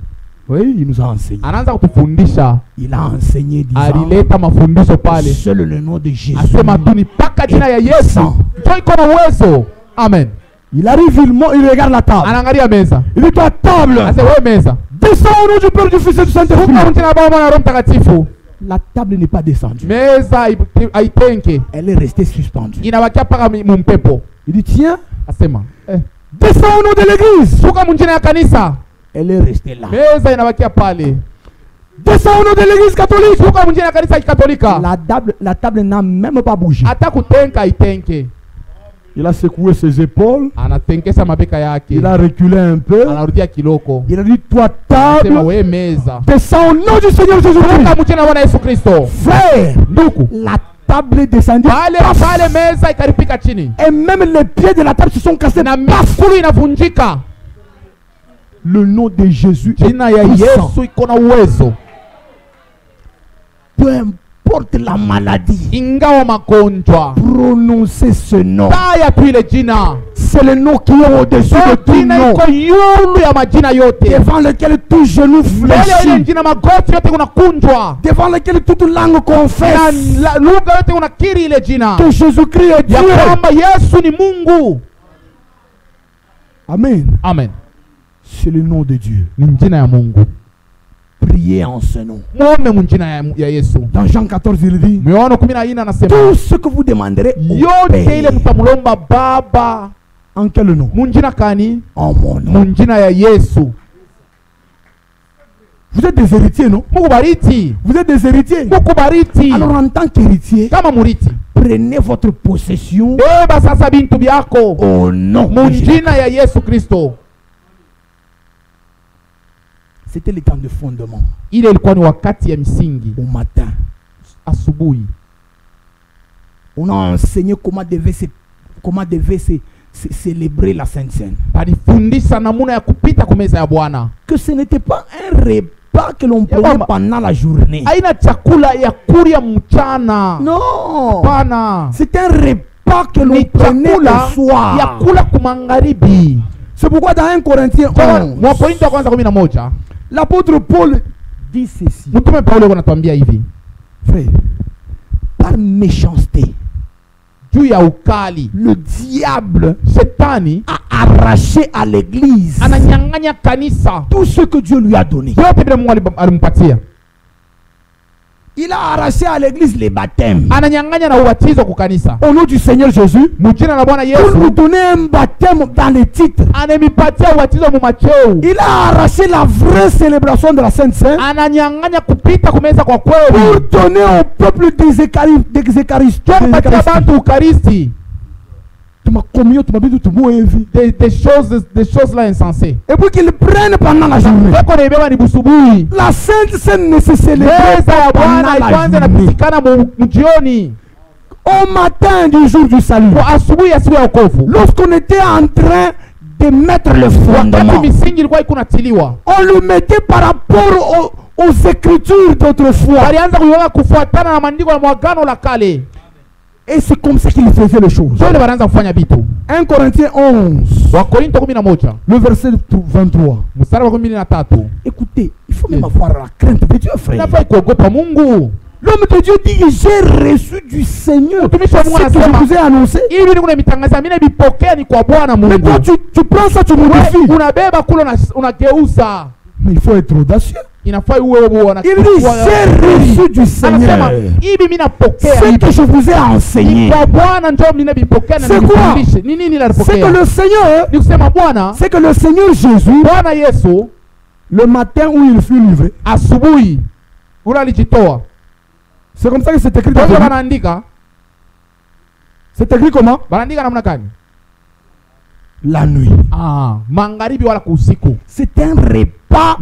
B: Oui, il nous a enseigné.
A: Anaanza kutufundisha.
B: Il a enseigné disant,
A: alileta mafundisho pale.
B: Seul le nom de Jésus.
A: Asema tu ni paka jina ya Yesu. Ndio iko na uwezo. Amen.
B: Il arrive, il regarde la table.
A: Anaangalia meza.
B: Il dit toi table.
A: Asa wewe meza.
B: Descends au nom du Père, du Fils et du Saint-Esprit. La table n'est pas descendue.
A: Meza haitenke.
B: Elle est restée suspendue.
A: Inabakia paka mumpepo.
B: Il dit tiens.
A: Asema
B: descends au nom de l'église.
A: Suka munjina ya kanisa.
B: Elle est restée là.
A: Meza inabakia pale.
B: Descends au nom de l'église catholique.
A: Suka munjina ya kanisa katolika.
B: La table n'a même pas bougé.
A: Ata kutenka haitenke.
B: Il a secoué ses épaules.
A: Anatenkesa mabeka yake.
B: Il a reculé un peu.
A: Anarudia kiloko.
B: Il a dit toi table. Descends au nom du Seigneur Jésus-Christ. Frère, la table est descendue. Et même les pieds de la table se sont cassés. Le nom de Jésus est puissant. Peu importe la maladie, prononcez ce nom. C'est le nom qui est au-dessus de tout nom, devant lequel tout genou fléchit, devant lequel toute langue confesse que Jésus-Christ est Dieu. Amen.
A: Amen.
B: C'est le nom de Dieu. Priez en ce nom. Dans Jean 14, il dit tout ce que vous demanderez au Père. En quel nom? En mon nom. Vous êtes des héritiers, non? Vous êtes des héritiers. Alors en tant qu'héritier, prenez votre possession au nom de Jésus. C'était le temps de fondement. Au matin, on a enseigné comment devait se célébrer la Sainte Seine. Que ce n'était pas un repas que l'on prenait pendant la journée. Non. C'est un repas que l'on prenait le soir. C'est pourquoi dans 1 Corinthiens 11, l'apôtre Paul dit ceci. Frère, par méchanceté, le diable a arraché à l'église tout ce que Dieu lui a donné. Il a arraché à l'église les baptêmes. Au nom du Seigneur Jésus, pour nous donner un baptême dans les titres. Il a arraché la vraie célébration de la Sainte Seine pour donner au peuple des Eucharisties.
A: Des choses là insensées.
B: Et pour qu'ils prennent pendant la journée. La Sainte Seine ne se célèbre pas pendant la journée. Au matin du jour du salut, lorsqu'on était en train de mettre le fondement, on le mettait par rapport aux écritures d'autrefois. Et c'est comme ça qu'il faisait les choses. 1 Corinthiens 11, le verset 23. Écoutez, il faut même avoir la crainte de Dieu, frère. L'homme de Dieu dit, j'ai reçu du Seigneur ce que je vous ai annoncé. Mais toi, tu prends ça, tu modifies. Mais il faut être audacieux. Il dit, j'ai reçu du Seigneur ce que je vous ai enseigné. C'est quoi? C'est que le Seigneur Jésus, le matin où il fut livré, c'est comme ça que c'est écrit. C'est écrit comment? La nuit. C'est un repas repas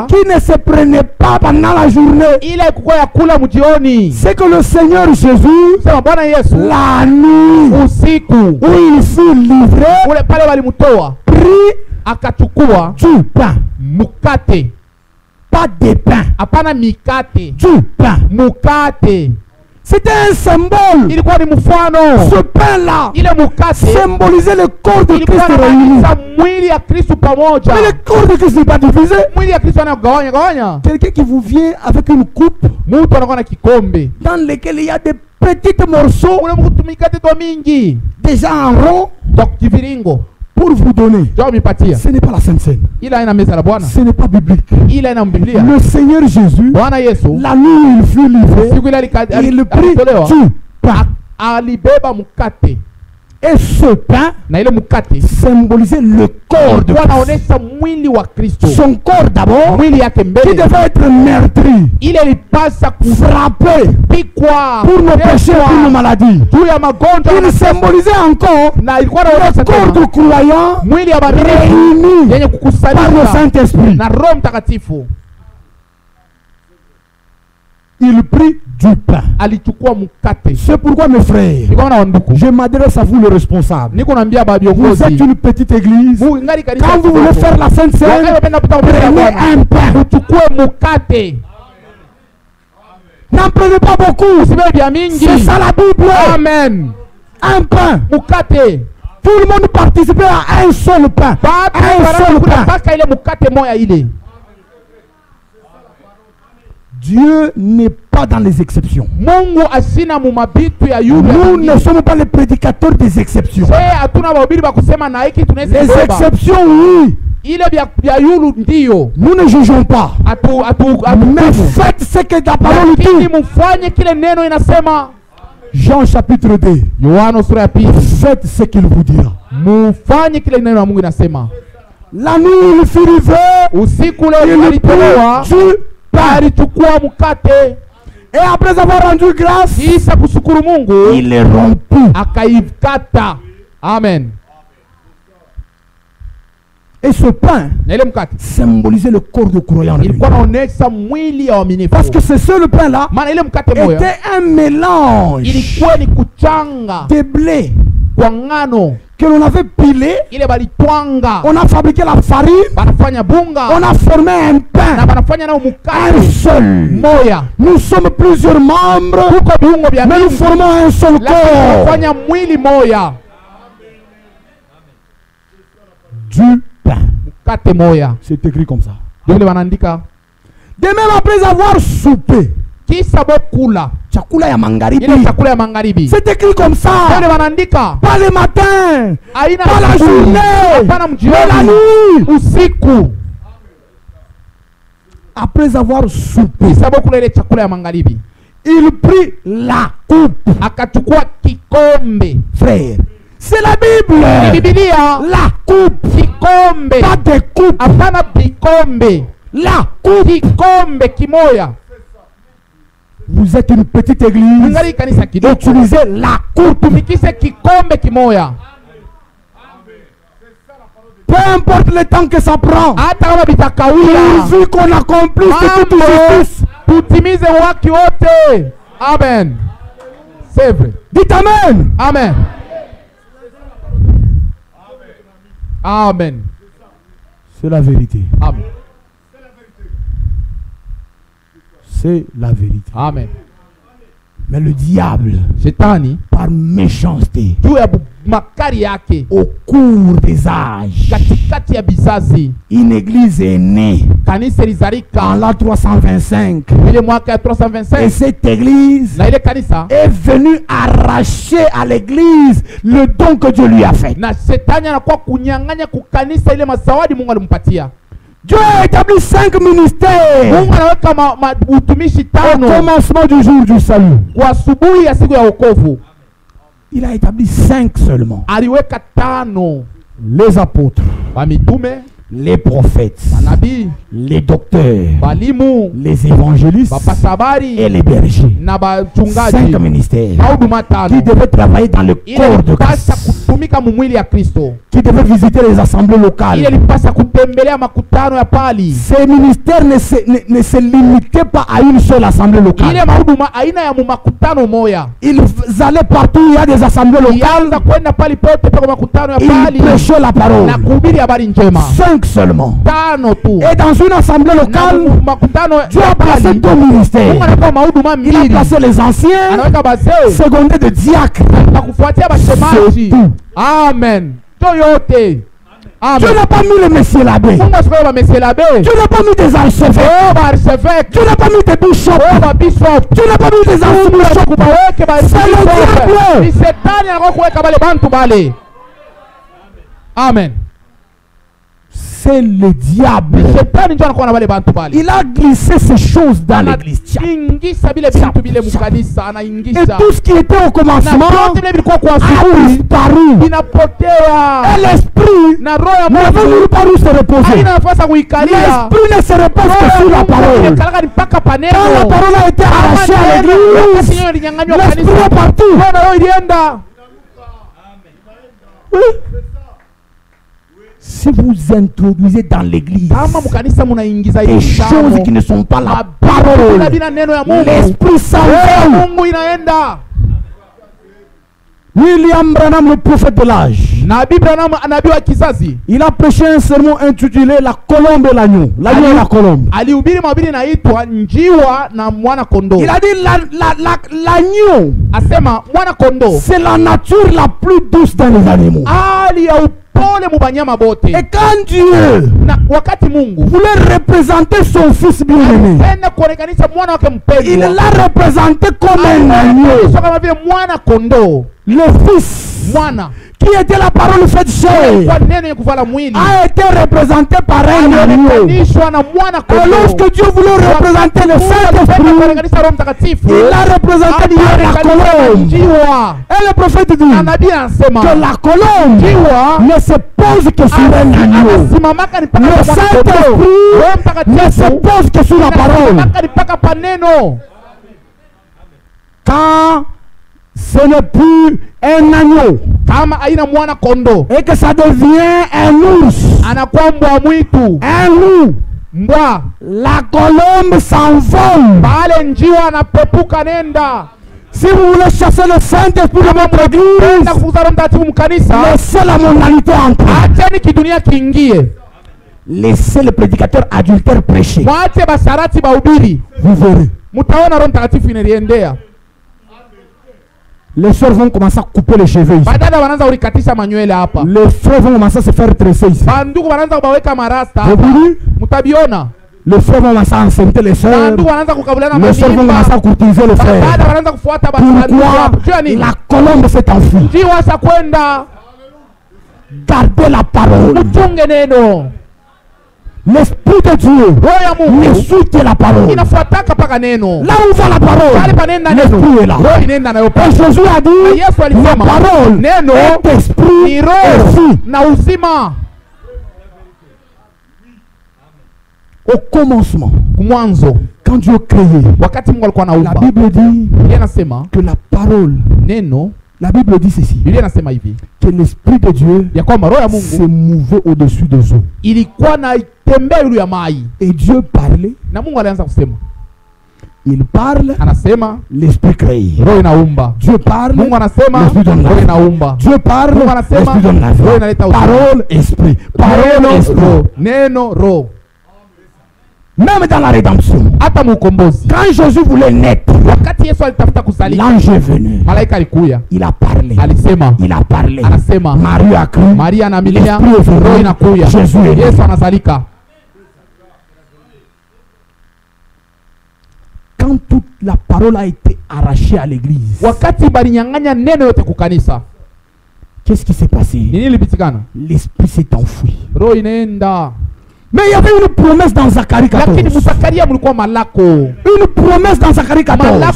B: qui ne se prenait pas pendant la journée. C'est que le Seigneur Jésus, la nuit où il fut livré, prit du pain. Pas des pains. Du pain. C'était un symbole. Ce pain-là symbolisait le corps de Christ réuni. Mais le corps de Christ n'est pas divisé. Quelqu'un qui vous vient avec une coupe dans laquelle il y a des petits morceaux déjà en rond pour vous donner. Ce n'est pas la Sainte Seine. Ce n'est pas biblique. Le Seigneur Jésus, la nuit où il fut livré, il prit du pain. Et ce pain symbolisait le corps de Christ. Son corps d'abord, qui devait être meurtri, frappé pour nos péchés et pour nos maladies. Il symbolisait encore le corps du croyant réuni par le Saint-Esprit. Il prit du pain. C'est pourquoi, mes frères, je m'adresse à vous, le responsable. Vous êtes une petite église. Quand vous voulez faire la Sainte Seine, prenez un pain. N'en prenez pas beaucoup. C'est ça la Bible.
A: Amen.
B: Un pain. Tout le monde participait à un seul pain. Un seul pain. Dieu n'est pas dans les exceptions. Nous ne sommes pas les prédicateurs des exceptions. Les exceptions, oui. Nous ne jugeons pas. Mais faites ce que la parole dit. Jean chapitre 2. Faites ce qu'il vous dira. La nuit il fut livré. Il prit et après avoir rendu grâce, il les rompit.
A: Amen.
B: Et ce pain symbolisait le corps de croyant. Parce que ce seul pain-là était un mélange de blé que l'on avait pilé. On a fabriqué la farine. On a formé un pain. Un seul. Nous sommes plusieurs membres, mais nous formons un seul corps. Du pain. C'est écrit comme ça. De même, après avoir soupé, chakula ya mangaribi. C'est écrit comme ça. Pas le matin, pas la journée, mais la nuit. Après avoir soupé, il prit la coupe. Frère, c'est la Bible. La coupe. Pas des coupes. La coupe. Vous êtes une petite église. Utilisez la coupe. Peu importe le temps que ça prend. Vu qu'on accomplit toute justice.
A: Amen. C'est vrai.
B: Dites Amen.
A: Amen. Amen.
B: C'est la vérité.
A: Amen.
B: C'est la vérité.
A: Amen.
B: Mais le diable, par méchanceté, au cours des âges, une église est née en l'an 325. Et cette église est venue arracher à l'église le don que Dieu lui a fait. Dieu a établi 5 ministères au commencement du jour du salut. Il a établi 5 seulement. Les apôtres, les prophètes, les docteurs, les évangélistes et les bergers. 5 ministères qui devaient travailler dans le corps de Christ. qui devait visiter les assemblées locales. Ces ministères ne se limitaient pas à une seule assemblée locale. Ils allaient partout, il y a des assemblées locales. Ils prêchaient la parole. 5 seulement. Et dans une assemblée locale, Dieu a placé 2 ministères. Il a placé les anciens, secondés de diacres.
A: Amen.
B: Dieu n'a pas mis les messieurs l'abbé. Dieu n'a pas mis des archevêques. Dieu n'a pas mis des bishops. Dieu n'a pas mis des archbishops. C'est le diable.
A: Amen.
B: C'est le diable. Il a glissé ces choses dans l'église. Et tout ce qui était au commencement a disparu. Et l'esprit ne veut nulle part où se reposer. L'esprit ne se repose que sur la parole. Quand la parole a été arrachée à l'église, l'esprit est partout. Oui. Si vous introduisez dans l'église des choses qui ne sont pas la parole, l'esprit s'envole. William Branham, le prophète de l'âge, il a prêché un sermon intitulé La colombe et l'agneau. L'agneau et la colombe. Il a dit l'agneau, c'est la nature la plus douce dans les animaux. Et quand Dieu voulait représenter son fils bien-aimé, il l'a représenté comme un agneau. Le fils qui était la parole faite chair a été représenté par un agneau. Et lorsque Dieu voulait représenter le Saint-Esprit, il l'a représenté par la colombe. Et le prophète dit que la colombe ne se pose que sur un agneau. Le Saint-Esprit ne se pose que sur la parole. Quand ce n'est plus un agneau et que ça devient un ours, un loup, la colombe s'envole. Si vous voulez chasser le Saint-Esprit de votre église, laissez la mondanité entrer. Laissez le prédicateur adultère prêcher. Vous verrez. Les soeurs vont commencer à couper les cheveux ici. Les frères vont commencer à se faire tresser ici. Les frères vont commencer à enceinter les soeurs. Les soeurs vont commencer à courtiser les frères. Pourquoi la colombe s'est enfuie? Gardez la parole. L'Esprit de Dieu ne suit que la parole. Là où va la parole, l'Esprit est là. Et Jésus a dit, la parole est esprit et vie. Au commencement, quand Dieu créé, la Bible dit que la parole, la Bible dit ceci, que l'Esprit de Dieu se mouvait au-dessus des eaux. Et Dieu parlait. Il parle, l'Esprit crée. Dieu parle, l'Esprit donne la vie. Dieu parle, l'Esprit donne la vie. Parole, Esprit. Parole, Esprit. Même dans la rédemption, quand Jésus voulait naître, l'ange est venu. Il a parlé. Il a parlé. Marie a cru. L'Esprit est venu. Jésus est né. Quand toute la parole a été arrachée à l'église, qu'est-ce qui s'est passé? L'Esprit s'est enfoui. Mais il y avait une promesse dans Zacharie 14. Une promesse dans Zacharie 14. Vers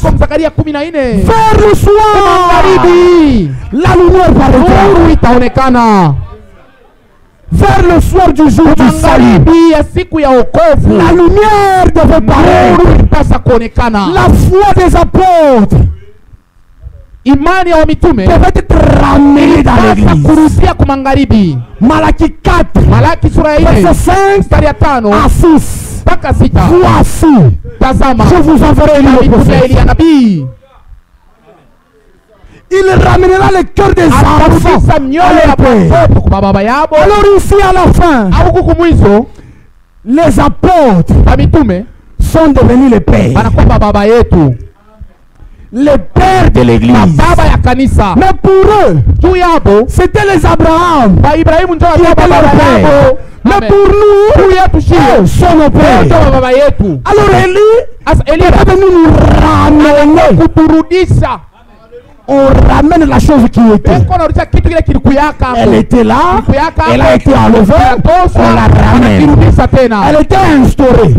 B: le soir, la lumière paraîtra. Vers le soir du jour du salut, la lumière devait paraître. La foi des apôtres
A: imani ya mitume
B: devait être ramenée dans l'église.
A: Kurudia kwa magharibi.
B: Malaki 4
A: Malaki sura ya 4 mstari ya 5
B: à 6.
A: mpaka 6.
B: Voici,
A: tazama,
B: je vous enverrai le prophète.
A: nabii.
B: Il ramènera le cœur des enfants à leur père. Alors ici à la fin, les apôtres sont devenus les pères. Les pères de l'église. Mais pour eux, c'était les Abraham qui étaient leurs pères. Mais pour nous, eux sont nos pères. Alors Élie est venu nous ramener. On ramène la chose qui était. Elle était là, elle a été enlevée, on la ramène. Elle était instaurée.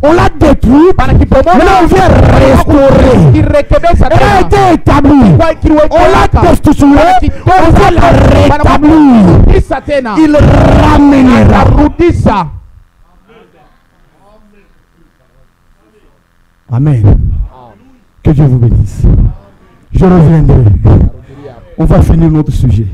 B: On l'a détruite, maintenant on vient restaurer. Elle a été établie. On l'a destituée, on vient la rétablir. Il ramènera. Amen. Que Dieu vous bénisse. Je reviendrai. On va finir notre sujet.